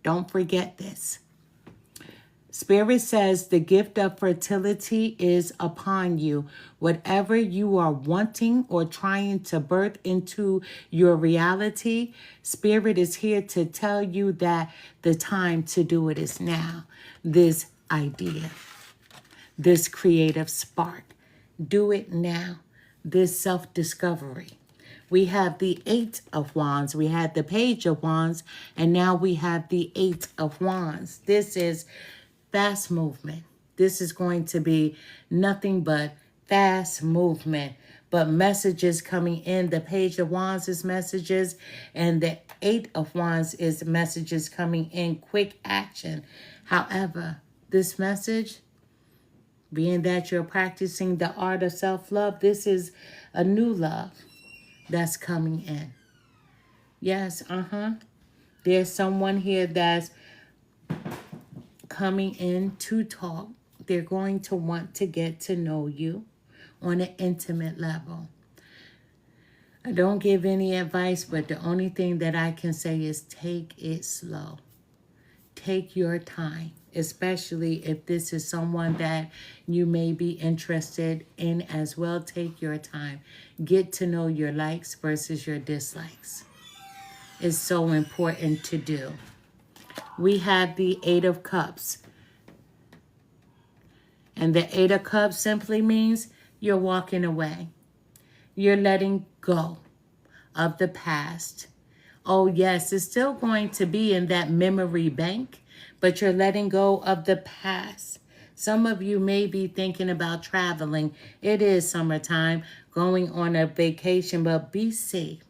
Don't forget this. Spirit says the gift of fertility is upon you. Whatever you are wanting or trying to birth into your reality, Spirit is here to tell you that the time to do it is now. This idea, this creative spark, do it now. This self-discovery. We have the Eight of Wands. We had the Page of Wands. And now we have the Eight of Wands. This is fast movement. This is going to be nothing but fast movement. But messages coming in. The Page of Wands is messages. And the Eight of Wands is messages coming in. Quick action. However, this message, being that you're practicing the art of self-love, this is a new love that's coming in. Yes, There's someone here that's coming in to talk. They're going to want to get to know you on an intimate level. I don't give any advice, but the only thing that I can say is take it slow. Take your time, especially if this is someone that you may be interested in as well. Take your time. Get to know your likes versus your dislikes. It's so important to do. We have the Eight of Cups. And the Eight of Cups simply means you're walking away. You're letting go of the past. Oh, yes, it's still going to be in that memory bank, but you're letting go of the past. Some of you may be thinking about traveling. It is summertime, going on a vacation, but be safe.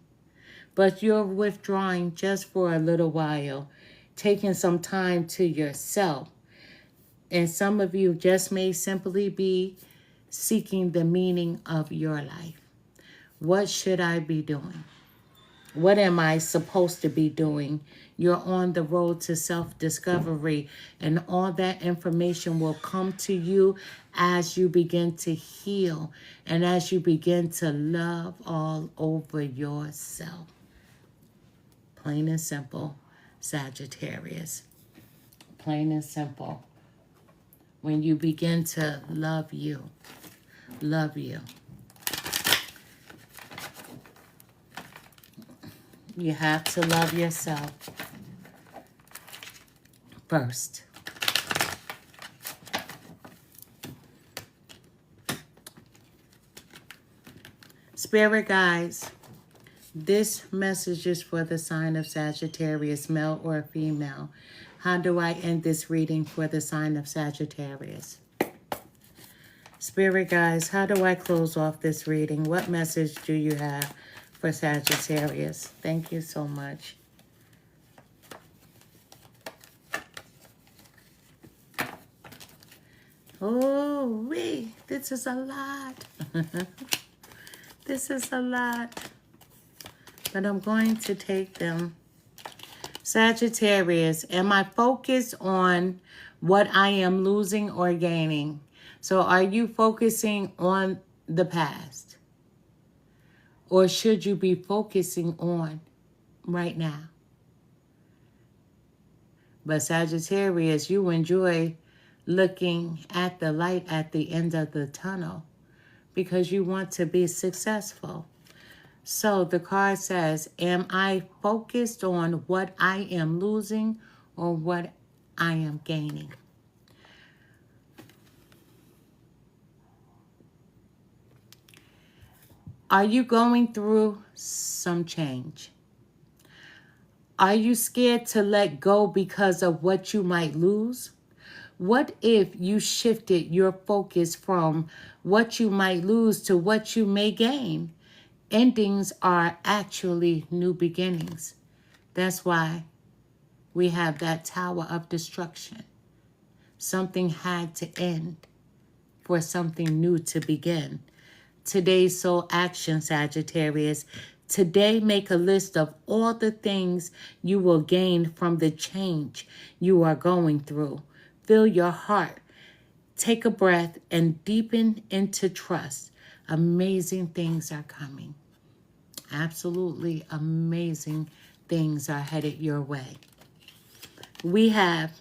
But you're withdrawing just for a little while, taking some time to yourself. And some of you just may simply be seeking the meaning of your life. What should I be doing? What am I supposed to be doing? You're on the road to self-discovery, and all that information will come to you as you begin to heal and as you begin to love all over yourself. Plain and simple, Sagittarius. Plain and simple. When you begin to love you, you have to love yourself first. Spirit guides, this message is for the sign of Sagittarius, male or female. How do I end this reading for the sign of Sagittarius? Spirit guides, how do I close off this reading? What message do you have for Sagittarius? Thank you so much. Oh, wait, this is a lot. This is a lot. But I'm going to take them. Sagittarius, am I focused on what I am losing or gaining? So are you focusing on the past? Or should you be focusing on right now? But Sagittarius, you enjoy looking at the light at the end of the tunnel because you want to be successful. So the card says, am I focused on what I am losing or what I am gaining? Are you going through some change? Are you scared to let go because of what you might lose? What if you shifted your focus from what you might lose to what you may gain? Endings are actually new beginnings. That's why we have that tower of destruction. Something had to end for something new to begin. Today's soul action, Sagittarius. Today, make a list of all the things you will gain from the change you are going through. Fill your heart. Take a breath and deepen into trust. Amazing things are coming. Absolutely amazing things are headed your way. We have,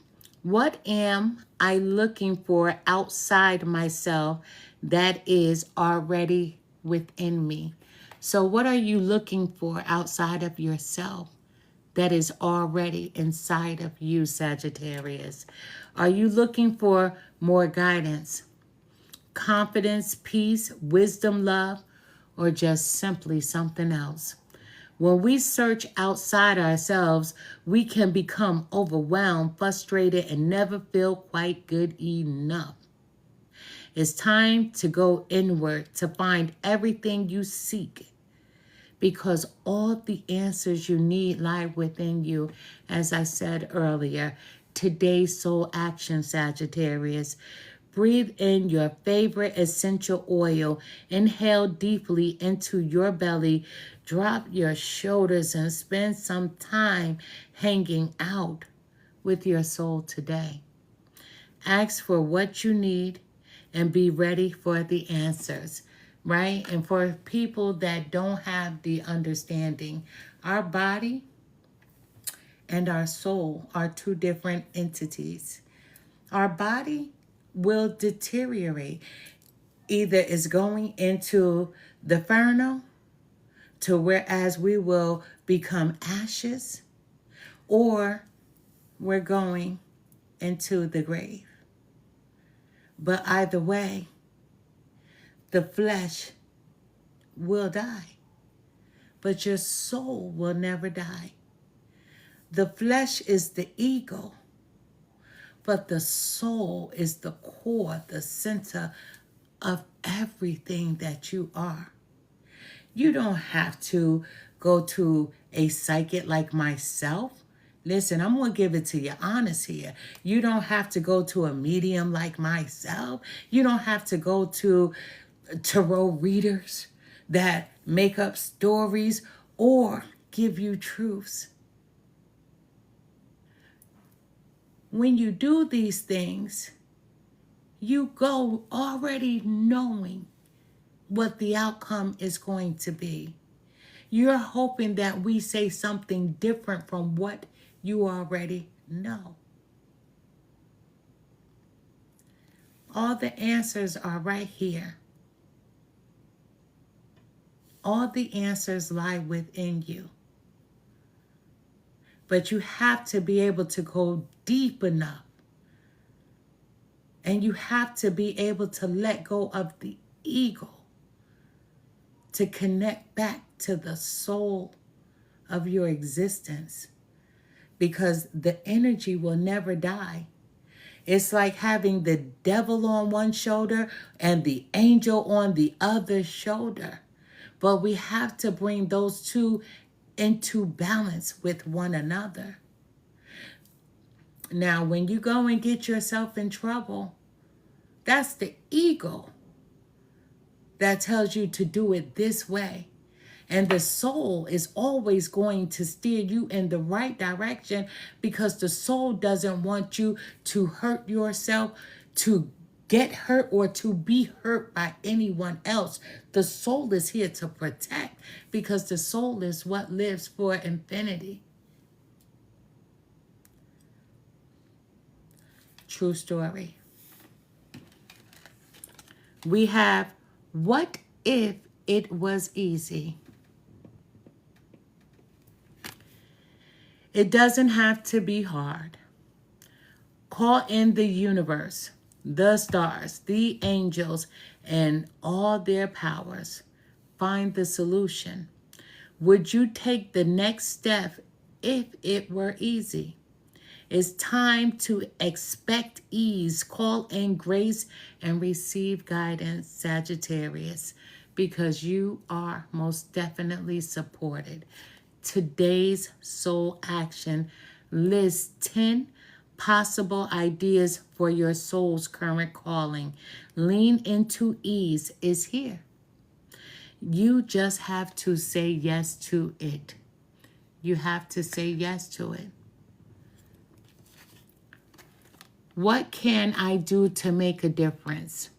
what am I looking for outside myself that is already within me? So what are you looking for outside of yourself that is already inside of you, Sagittarius? Are you looking for more guidance, confidence, peace, wisdom, love, or just simply something else? When we search outside ourselves, we can become overwhelmed, frustrated, and never feel quite good enough. It's time to go inward to find everything you seek, because all the answers you need lie within you. As I said earlier, today's soul action, Sagittarius. Breathe in your favorite essential oil. Inhale deeply into your belly. Drop your shoulders and spend some time hanging out with your soul today. Ask for what you need and be ready for the answers, right? And for people that don't have the understanding, our body and our soul are two different entities. Our body will deteriorate. Either it's going into the inferno, to whereas we will become ashes, or we're going into the grave. But either way, the flesh will die, but your soul will never die. The flesh is the ego, but the soul is the core, the center of everything that you are. You don't have to go to a psychic like myself. Listen, I'm going to give it to you honest here. You don't have to go to a medium like myself. You don't have to go to tarot readers that make up stories or give you truths. When you do these things, you go already knowing what the outcome is going to be. You're hoping that we say something different from what you already know. All the answers are right here. All the answers lie within you. But you have to be able to go deep enough. And you have to be able to let go of the ego to connect back to the soul of your existence, because the energy will never die. It's like having the devil on one shoulder and the angel on the other shoulder. But we have to bring those two into balance with one another. Now, when you go and get yourself in trouble, that's the ego that tells you to do it this way. And the soul is always going to steer you in the right direction, because the soul doesn't want you to hurt yourself, to get hurt, or to be hurt by anyone else. The soul is here to protect, because the soul is what lives for infinity. True story. We have, what if it was easy? It doesn't have to be hard. Call in the universe, the stars, the angels, and all their powers. find the solution? Would you take the next step if it were easy? It's time to expect ease, call in grace, and receive guidance, Sagittarius, because you are most definitely supported. Today's soul action lists 10 possible ideas for your soul's current calling. Lean into ease is here. You just have to say yes to it. You have to say yes to it. What can I do to make a difference?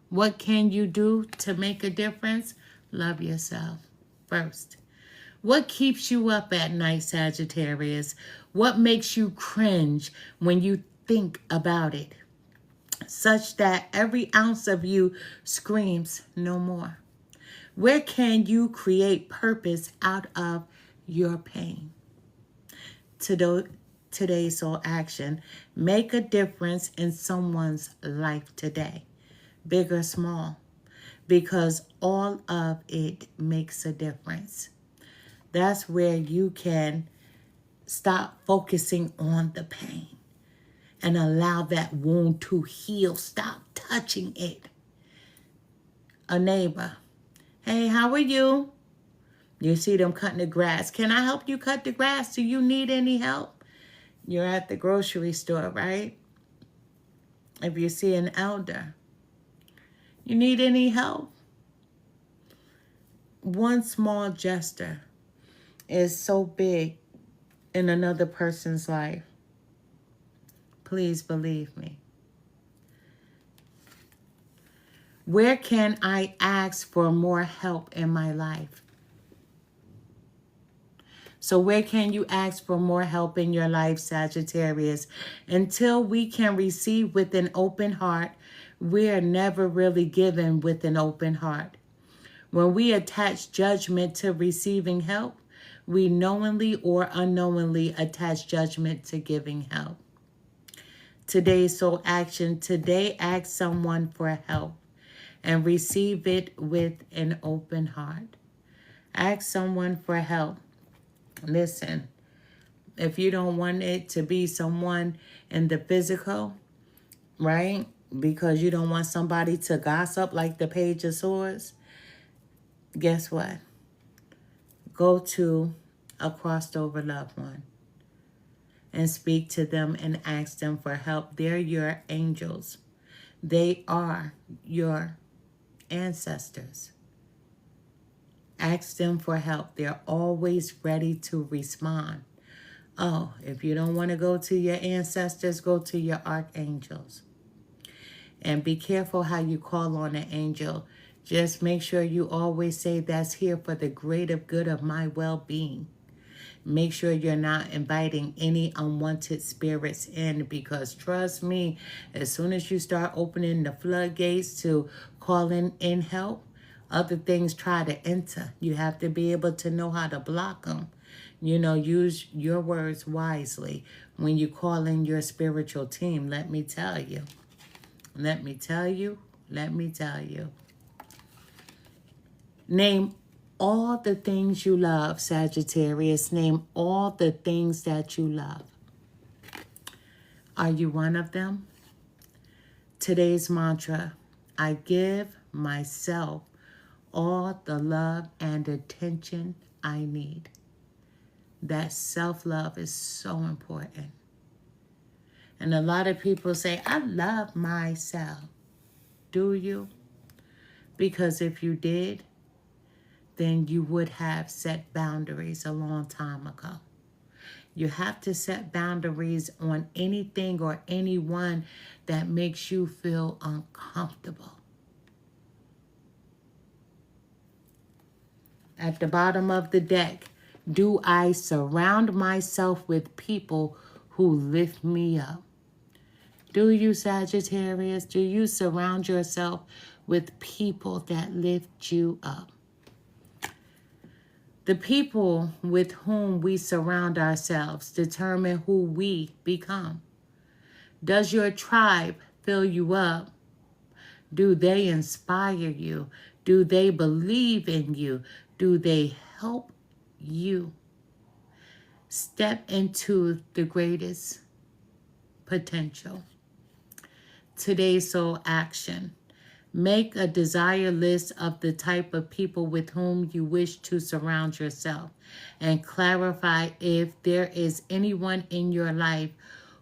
What can you do to make a difference? Love yourself first. What keeps you up at night, Sagittarius? What makes you cringe when you think about it, such that every ounce of you screams no more? Where can you create purpose out of your pain? Today's soul action. Make a difference in someone's life today, big or small, because all of it makes a difference. That's where you can stop focusing on the pain and allow that wound to heal. Stop touching it. A neighbor. Hey, how are you? You see them cutting the grass. Can I help you cut the grass? Do you need any help? You're at the grocery store, right? If you see an elder, you need any help? One small gesture is so big in another person's life. Please believe me. Where can I ask for more help in my life? So where can you ask for more help in your life, Sagittarius? Until we can receive with an open heart, we're never really given with an open heart. When we attach judgment to receiving help, we knowingly or unknowingly attach judgment to giving help. Today's soul action. Today, ask someone for help and receive it with an open heart. Ask someone for help. Listen, if you don't want it to be someone in the physical, right? Because you don't want somebody to gossip like the Page of Swords, guess what? Go to a crossed over loved one and speak to them and ask them for help. They're your angels. They are your ancestors. Ask them for help. They're always ready to respond. Oh, if you don't want to go to your ancestors, go to your archangels. And be careful how you call on an angel. Just make sure you always say, that's here for the greater good of my well-being. Make sure you're not inviting any unwanted spirits in, because trust me, as soon as you start opening the floodgates to calling in help, other things try to enter. You have to be able to know how to block them. You know, use your words wisely when you call in your spiritual team. Let me tell you. Let me tell you. Let me tell you. Name all the things you love, Sagittarius. Name all the things that you love. Are you one of them? Today's mantra: I give myself all the love and attention I need. That self-love is so important. And a lot of people say, I love myself. Do you? Because if you did, then you would have set boundaries a long time ago. You have to set boundaries on anything or anyone that makes you feel uncomfortable. At the bottom of the deck, do I surround myself with people who lift me up? Do you, Sagittarius? Do you surround yourself with people that lift you up? The people with whom we surround ourselves determine who we become. Does your tribe fill you up? Do they inspire you? Do they believe in you? Do they help you step into the greatest potential? Today's soul action. Make a desire list of the type of people with whom you wish to surround yourself and clarify if there is anyone in your life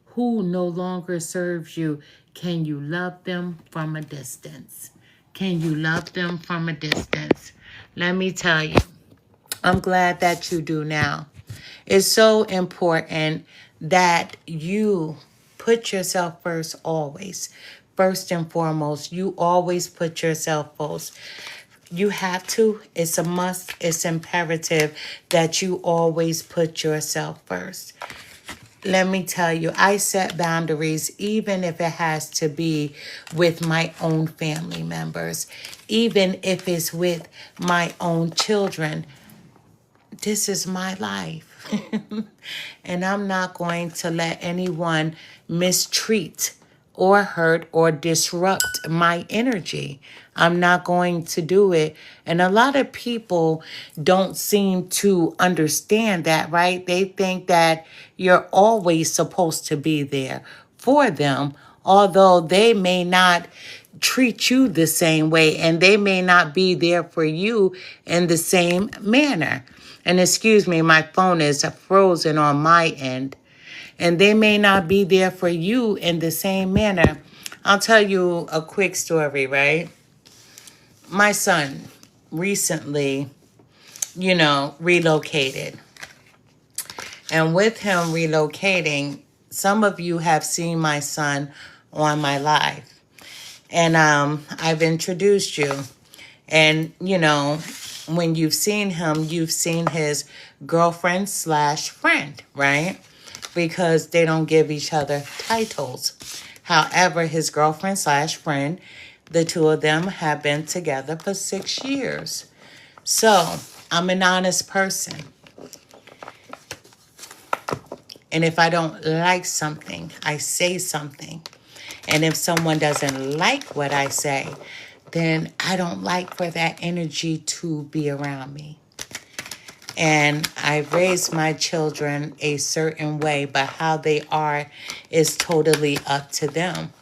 who no longer serves you. Can you love them from a distance? Can you love them from a distance? Let me tell you, I'm glad that you do now. It's so important that you put yourself first always. First and foremost, you always put yourself first. You have to. It's a must. It's imperative that you always put yourself first. Let me tell you, I set boundaries even if it has to be with my own family members, even if it's with my own children. This is my life. And I'm not going to let anyone mistreat or hurt or disrupt my energy. I'm not going to do it. And a lot of people don't seem to understand that, right? They think that you're always supposed to be there for them, although they may not treat you the same way and they may not be there for you in the same manner. And excuse me, my phone is frozen on my end. And they may not be there for you in the same manner. I'll tell you a quick story, right? My son recently, relocated. And with him relocating, some of you have seen my son on my live. And I've introduced you. And, when you've seen him, you've seen his girlfriend / friend, right? Because they don't give each other titles. However, his girlfriend / friend, the two of them have been together for 6 years. So I'm an honest person. And if I don't like something, I say something. And if someone doesn't like what I say, then I don't like for that energy to be around me. And I raised my children a certain way, but how they are is totally up to them.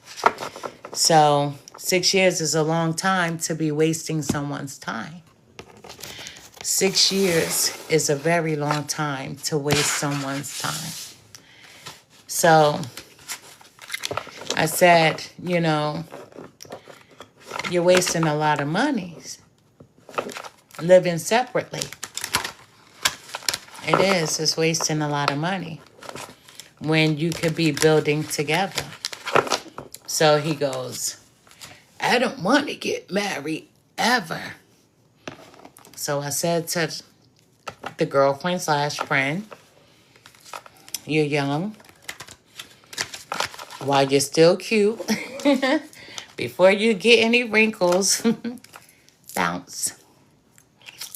So 6 years is a long time to be wasting someone's time. 6 years is a very long time to waste someone's time. So I said, you're wasting a lot of money living separately. It is. It's wasting a lot of money when you could be building together. So he goes, I don't want to get married ever. So I said to the girlfriend / friend, you're young. While you're still cute, before you get any wrinkles, bounce.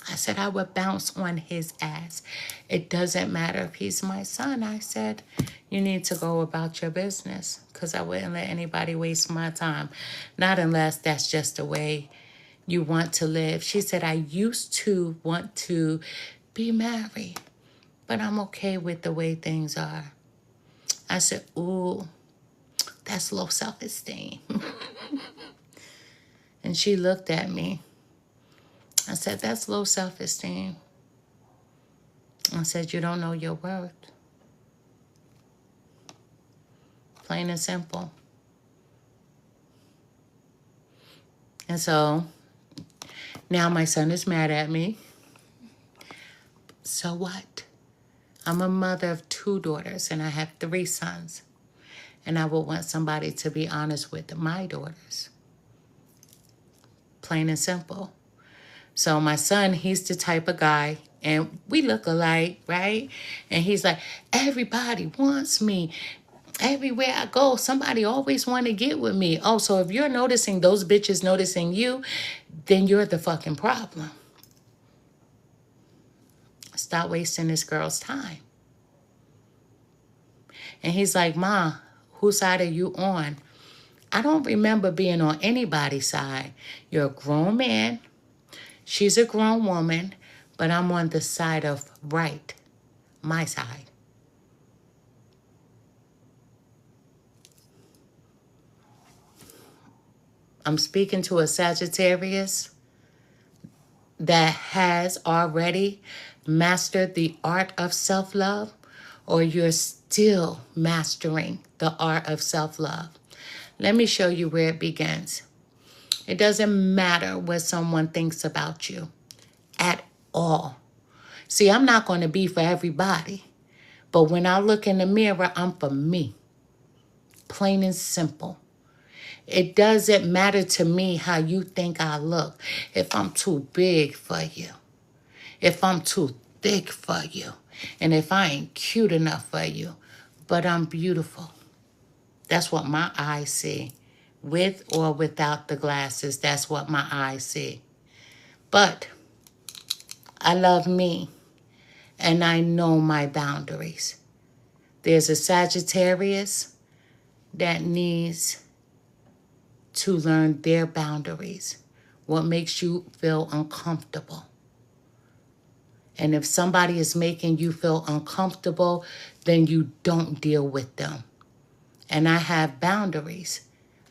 I said I would bounce on his ass. It doesn't matter if he's my son. I said, you need to go about your business because I wouldn't let anybody waste my time. Not unless that's just the way you want to live. She said, I used to want to be married, but I'm okay with the way things are. I said, ooh, that's low self-esteem. And she looked at me. I said, that's low self-esteem. I said, you don't know your worth. Plain and simple. And so now my son is mad at me. So what? I'm a mother of 2 daughters and I have 3 sons. And I would want somebody to be honest with my daughters. Plain and simple. So my son, he's the type of guy, and we look alike, right? And he's like, everybody wants me. Everywhere I go, somebody always want to get with me. Oh, so if you're noticing those bitches noticing you, then you're the fucking problem. Stop wasting this girl's time. And he's like, Ma, whose side are you on? I don't remember being on anybody's side. You're a grown man. She's a grown woman, but I'm on the side of right, my side. I'm speaking to a Sagittarius that has already mastered the art of self-love, or you're still mastering the art of self-love. Let me show you where it begins. It doesn't matter what someone thinks about you at all. See, I'm not going to be for everybody. But when I look in the mirror, I'm for me. Plain and simple. It doesn't matter to me how you think I look. If I'm too big for you. If I'm too thick for you. And if I ain't cute enough for you. But I'm beautiful. That's what my eyes see. With or without the glasses, that's what my eyes see. But I love me. And I know my boundaries. There's a Sagittarius that needs to learn their boundaries. What makes you feel uncomfortable. And if somebody is making you feel uncomfortable, then you don't deal with them. And I have boundaries.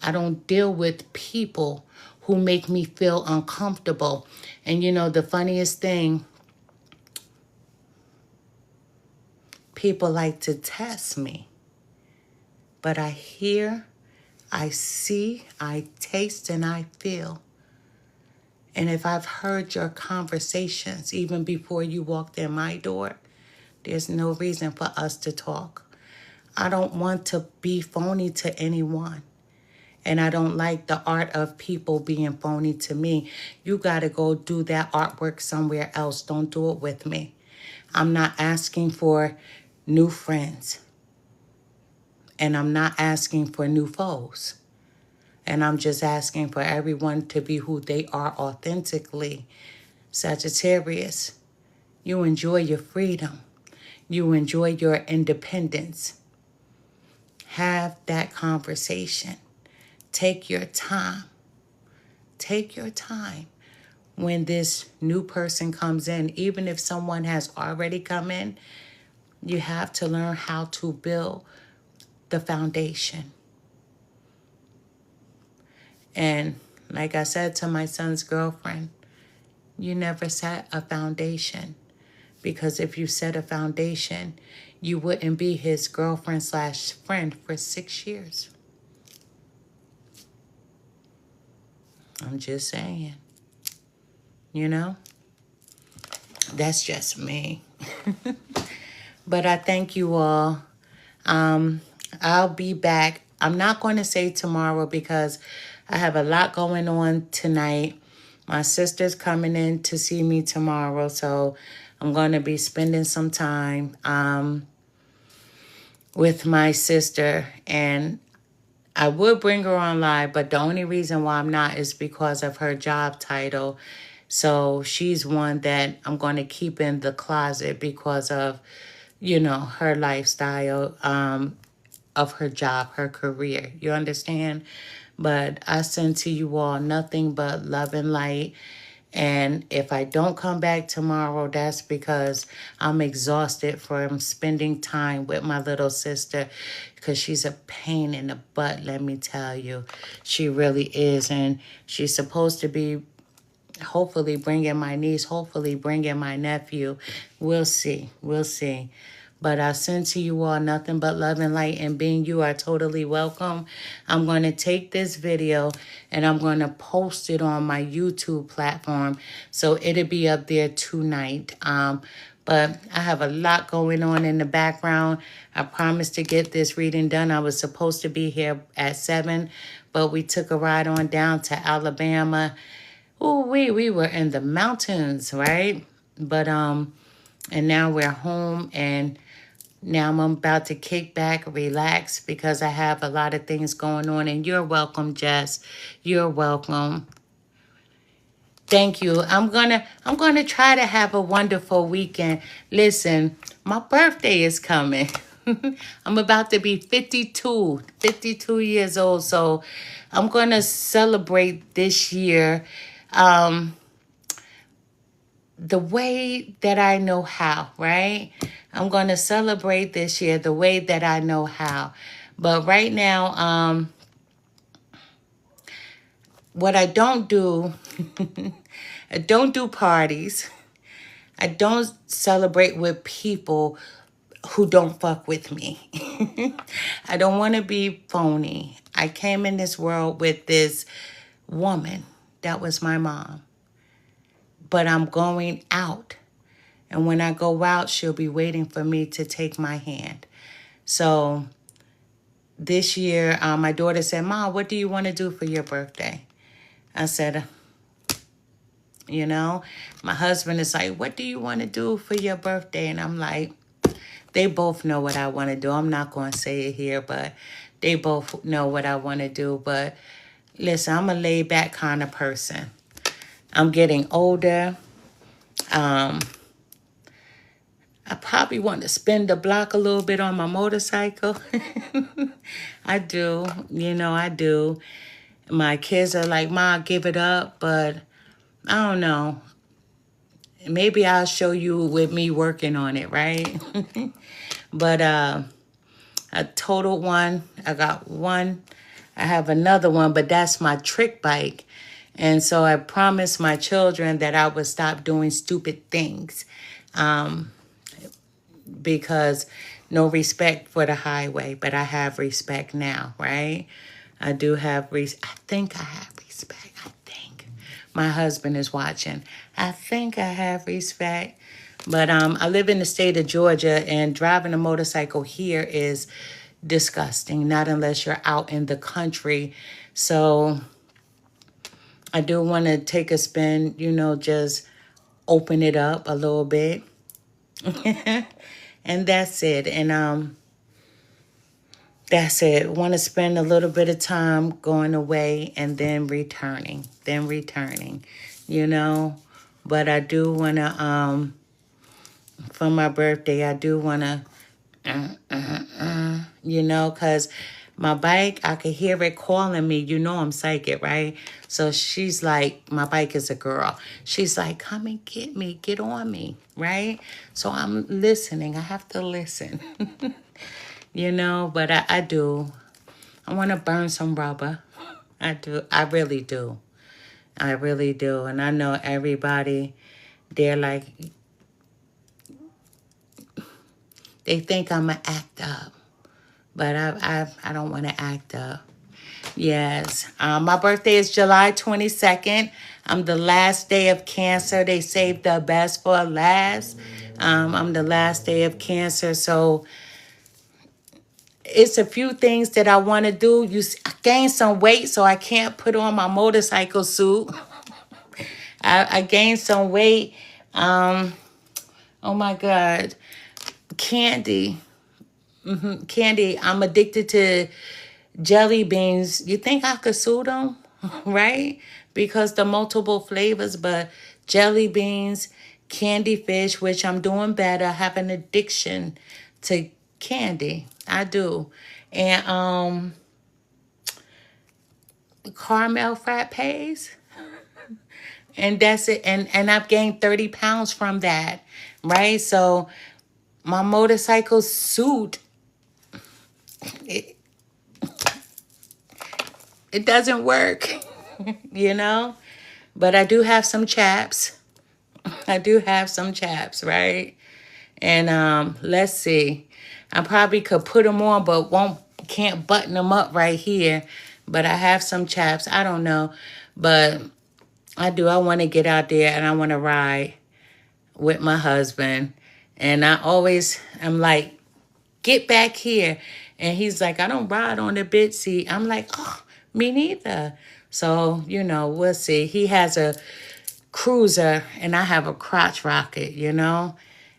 I don't deal with people who make me feel uncomfortable. And you know, the funniest thing, people like to test me. But I hear, I see, I taste, and I feel. And if I've heard your conversations even before you walked in my door, there's no reason for us to talk. I don't want to be phony to anyone. And I don't like the art of people being phony to me. You got to go do that artwork somewhere else. Don't do it with me. I'm not asking for new friends. And I'm not asking for new foes. And I'm just asking for everyone to be who they are authentically. Sagittarius, you enjoy your freedom. You enjoy your independence. Have that conversation. Take your time. Take your time. When this new person comes in, even if someone has already come in, you have to learn how to build the foundation. And like I said to my son's girlfriend, you never set a foundation. Because if you set a foundation, you wouldn't be his girlfriend / friend for 6 years. I'm just saying. You know? That's just me. But I thank you all. I'll be back. I'm not going to say tomorrow because I have a lot going on tonight. My sister's coming in to see me tomorrow, so I'm going to be spending some time with my sister. And I would bring her on live, but the only reason why I'm not is because of her job title. So she's one that I'm going to keep in the closet because of, you know, her lifestyle, of her job, her career. You understand? But I send to you all nothing but love and light. And if I don't come back tomorrow, that's because I'm exhausted from spending time with my little sister, because she's a pain in the butt, let me tell you. She really is. And she's supposed to be hopefully bringing my niece, hopefully bringing my nephew. We'll see. We'll see. But I send to you all nothing but love and light, and being you are totally welcome. I'm going to take this video and I'm going to post it on my YouTube platform. So it'll be up there tonight. But I have a lot going on in the background. I promised to get this reading done. I was supposed to be here at 7, but we took a ride on down to Alabama. Oh, we were in the mountains, right? But and now we're home, and now I'm about to kick back, relax, because I have a lot of things going on. And you're welcome, Jess. You're welcome. Thank you. I'm gonna try to have a wonderful weekend. Listen, my birthday is coming. I'm about to be 52 years old. So I'm gonna celebrate this year. the way that I know how, right? I'm going to celebrate this year the way that I know how. But right now, what I don't do, I don't do parties. I don't celebrate with people who don't fuck with me. I don't want to be phony. I came in this world with this woman that was my mom. But I'm going out. And when I go out, she'll be waiting for me to take my hand. So this year, my daughter said, "Mom, what do you want to do for your birthday?" I said, you know, my husband is like, "What do you want to do for your birthday?" And I'm like, they both know what I want to do. I'm not going to say it here, but they both know what I want to do. But listen, I'm a laid back kind of person. I'm getting older. I probably want to spin the block a little bit on my motorcycle. I do. I do. My kids are like, "Ma, give it up." But I don't know. Maybe I'll show you with me working on it, right? But I totaled one. I got one. I have another one, but that's my trick bike. And so I promised my children that I would stop doing stupid things. Because no respect for the highway, but I have respect now, right? I do have I think I have respect. I think my husband is watching. I think I have respect. But I live in the state of Georgia, and driving a motorcycle here is disgusting, not unless you're out in the country. So I do want to take a spin, just open it up a little bit. And that's it. And that's it. Want to spend a little bit of time going away and then returning, you know. But I do want to, for my birthday, I do want to, because my bike, I could hear it calling me. I'm psychic, right? So she's like, my bike is a girl. She's like, "Come and get me, get on me," right? So I'm listening. I have to listen, but I do. I want to burn some rubber. I do. I really do. I really do. And I know everybody, they're like, they think I'm going to act up. But I don't want to act up. Yes. My birthday is July 22nd. I'm the last day of Cancer. They saved the best for last. I'm the last day of Cancer. So it's a few things that I want to do. I gained some weight, so I can't put on my motorcycle suit. I gained some weight. Oh my God. Candy. Candy. I'm addicted to jelly beans. You think I could sue them? Right? Because the multiple flavors, but jelly beans, candy fish, which I'm doing better. I have an addiction to candy. I do. And caramel frappes. And that's it. And I've gained 30 pounds from that. Right? So my motorcycle suit, it doesn't work, But I do have some chaps. I do have some chaps, right? And let's see. I probably could put them on, but can't button them up right here. But I have some chaps. I don't know. But I do. I want to get out there and I want to ride with my husband. And I'm like, "Get back here." And he's like, "I don't ride on the bit seat." I'm like, "Oh, me neither." So, we'll see. He has a cruiser and I have a crotch rocket,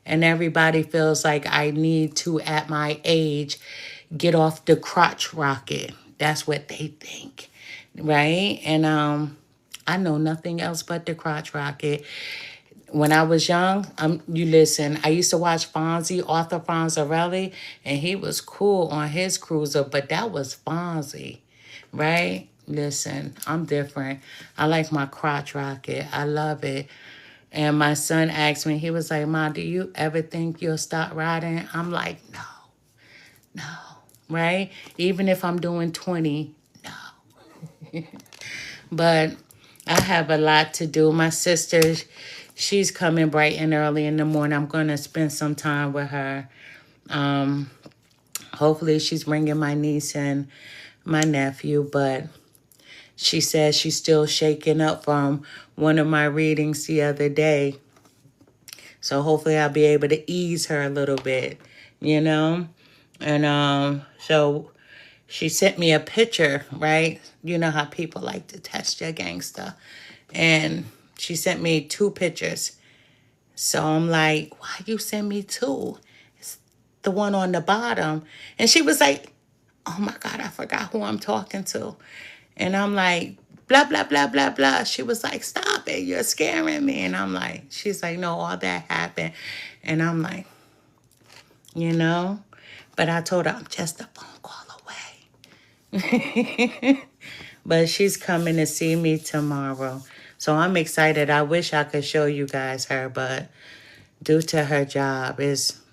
And everybody feels like I need to, at my age, get off the crotch rocket. That's what they think, right? And I know nothing else but the crotch rocket. When I was young, you listen, I used to watch Fonzie, Arthur Fonzarelli, and he was cool on his cruiser, but that was Fonzie, right? Listen, I'm different. I like my crotch rocket. I love it. And my son asked me, he was like, Ma, do you ever think you'll stop riding? I'm like, no, no, right? Even if I'm doing 20, no. But I have a lot to do. My sister, she's coming bright and early in the morning. I'm going to spend some time with her. Um, Hopefully she's bringing my niece and my nephew, but she says she's still shaking up from one of my readings the other day. So hopefully I'll be able to ease her a little bit, you know? And so she sent me a picture, right? You know how people like to test your gangster. And she sent me 2 pictures. So I'm like, why you send me 2? It's the one on the bottom. And she was like, oh my God, I forgot who I'm talking to. And I'm like, blah, blah, blah, blah, blah. She was like, stop it. You're scaring me. And I'm like, she's like, no, all that happened. And I'm like, you know, but I told her I'm just a phone call away. But she's coming to see me tomorrow. So I'm excited. I wish I could show you guys her, but due to her job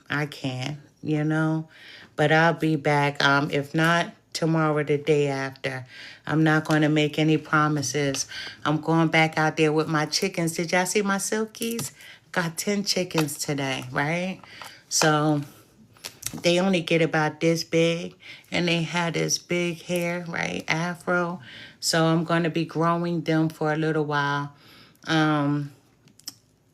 I can't, you know. But I'll be back. If not tomorrow, the day after. I'm not going to make any promises. I'm going back out there with my chickens. Did y'all see my silkies? Got 10 chickens today, right? So they only get about this big, and they had this big hair, right, afro. So I'm going to be growing them for a little while. I'm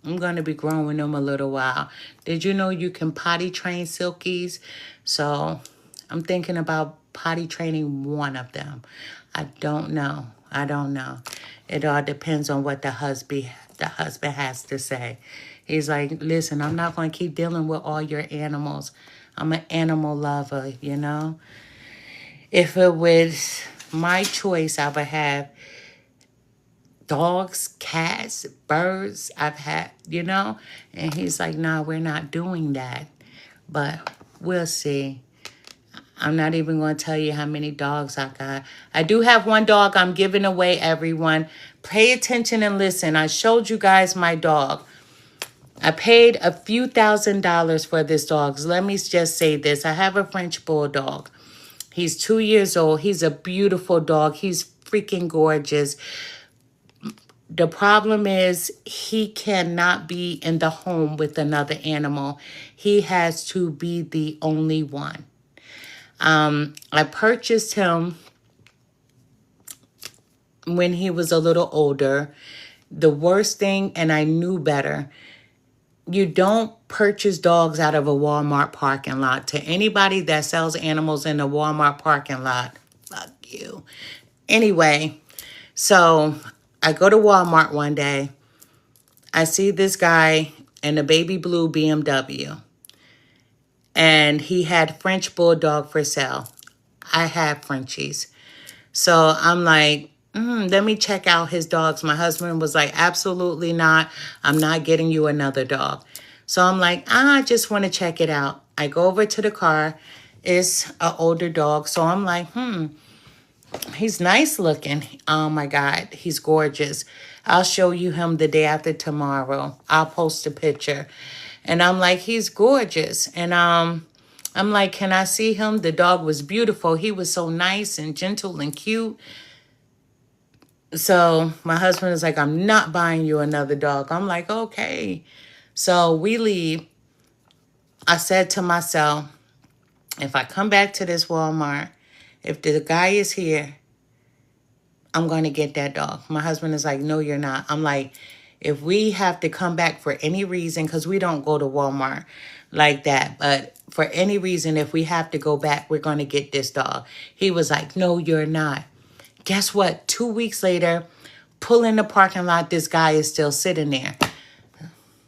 going to be growing them a little while. Did you know you can potty train silkies? So I'm thinking about potty training one of them. I don't know. I don't know. It all depends on what the husband has to say. He's like, listen, I'm not going to keep dealing with all your animals. I'm an animal lover, you know. If it was my choice, I would have dogs, cats, birds. I've had, you know. And he's like, no, we're not doing that. But we'll see. I'm not even going to tell you how many dogs I got. I do have one dog I'm giving away, everyone. Pay attention and listen. I showed you guys my dog. I paid a few $1,000s for this dog. Let me just say this. I have a French bulldog. He's 2 years old. He's a beautiful dog. He's freaking gorgeous. The problem is he cannot be in the home with another animal. He has to be the only one. I purchased him when he was a little older. The worst thing, and I knew better, you don't purchase dogs out of a Walmart parking lot. To anybody that sells animals in the Walmart parking lot, fuck you. Anyway, so I go to Walmart one day. I see this guy in a baby blue BMW. And he had French bulldog for sale. I have Frenchies. So I'm like, let me check out his dogs. My husband was like, absolutely not. I'm not getting you another dog. So I'm like, I just want to check it out. I go over to the car. It's an older dog. So I'm like, he's nice looking. Oh my God, he's gorgeous. I'll show you him the day after tomorrow. I'll post a picture. And I'm like, he's gorgeous. And I'm like, can I see him? The dog was beautiful. He was so nice and gentle and cute. So my husband is like, I'm not buying you another dog. I'm like, okay. So we leave. I said to myself, if I come back to this Walmart, if the guy is here, I'm going to get that dog. My husband is like, no, you're not. I'm like, if we have to come back for any reason, because we don't go to Walmart like that, but for any reason, if we have to go back, we're going to get this dog. He was like, no, you're not. Guess what? 2 weeks later, pull in the parking lot, this guy is still sitting there.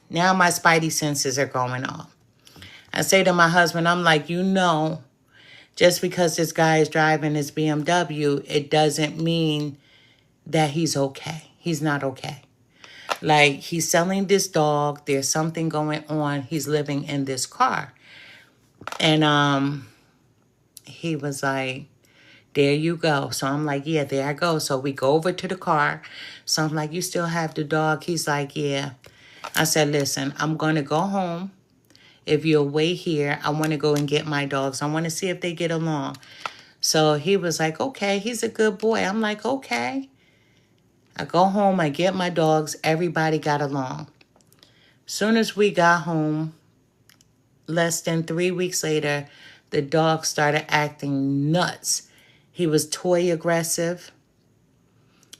Now my spidey senses are going off. I say to my husband, I'm like, you know, just because this guy is driving his BMW, it doesn't mean that he's okay. He's not okay. Like, he's selling this dog. There's something going on. He's living in this car. And he was like, there you go. So I'm like, yeah, there I go. So we go over to the car. So I'm like, you still have the dog? He's like, yeah. I said, listen, I'm going to go home. If you'll wait here, I want to go and get my dogs. I want to see if they get along. So he was like, okay, he's a good boy. I'm like, okay. I go home, I get my dogs. Everybody got along. Soon as we got home, less than 3 weeks later, the dog started acting nuts. He was toy aggressive.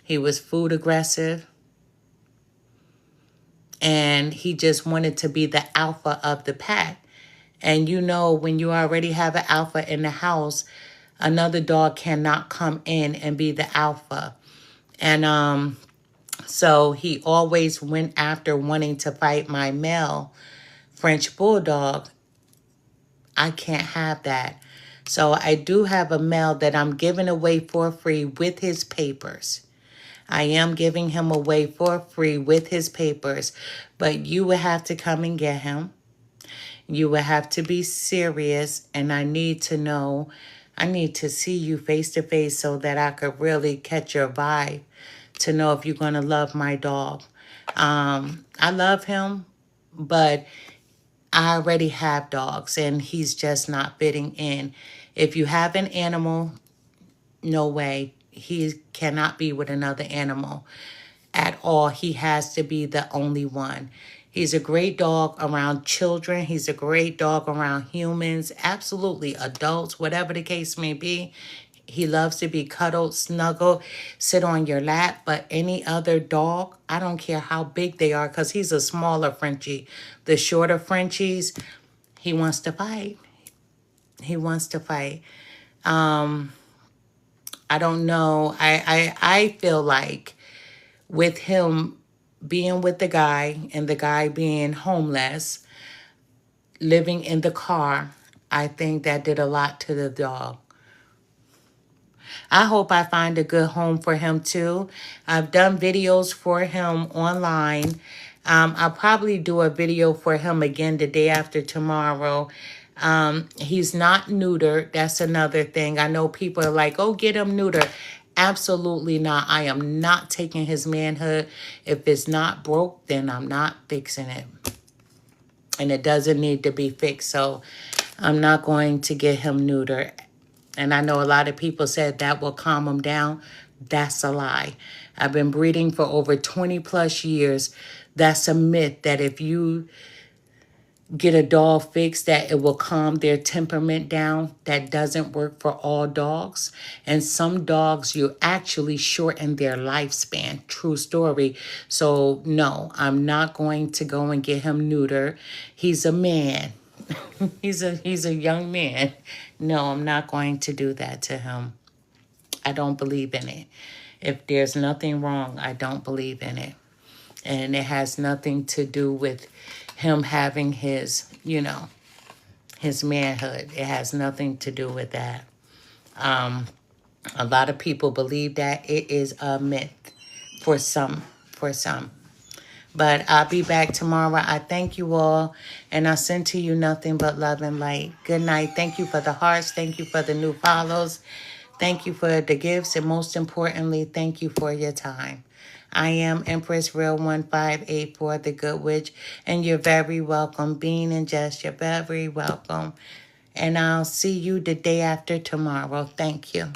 He was food aggressive. And he just wanted to be the alpha of the pack. And you know, when you already have an alpha in the house, another dog cannot come in and be the alpha. And so he always went after wanting to fight my male French bulldog. I can't have that. So I do have a male that I'm giving away for free with his papers. I am giving him away for free with his papers, but you will have to come and get him. You will have to be serious, and I need to know, I need to see you face to face so that I could really catch your vibe to know if you're going to love my dog. I love him, but I already have dogs, and he's just not fitting in. If you have an animal, no way. He cannot be with another animal at all. He has to be the only one. He's a great dog around children. He's a great dog around humans, absolutely adults, whatever the case may be. He loves to be cuddled, snuggled, sit on your lap. But any other dog, I don't care how big they are, because he's a smaller Frenchie. The shorter Frenchies, he wants to fight. He wants to fight. I don't know. I feel like with him being with the guy and the guy being homeless, living in the car, I think that did a lot to the dog. I hope I find a good home for him too. I've done videos for him online. I'll probably do a video for him again the day after tomorrow. He's not neutered. That's another thing. I know people are like, oh, get him neutered. Absolutely not. I am not taking his manhood. If it's not broke, then I'm not fixing it. And it doesn't need to be fixed. So I'm not going to get him neutered. And I know a lot of people said that will calm him down. That's a lie. I've been breeding for over 20 plus years. That's a myth that if you get a dog fixed, that it will calm their temperament down. That doesn't work for all dogs. And some dogs, you actually shorten their lifespan. True story. So no, I'm not going to go and get him neutered. He's a man. He's a young man. No, I'm not going to do that to him. I don't believe in it. If there's nothing wrong, I don't believe in it. And it has nothing to do with him having his, his manhood. It has nothing to do with that. A lot of people believe that. It is a myth for some. But I'll be back tomorrow. I thank you all, and I send to you nothing but love and light. Good night. Thank you for the hearts. Thank you for the new follows. Thank you for the gifts, and most importantly, thank you for your time. I am Empress Real 1584, the Good Witch, and you're very welcome. Being and Jess, you're very welcome. And I'll see you the day after tomorrow. Thank you.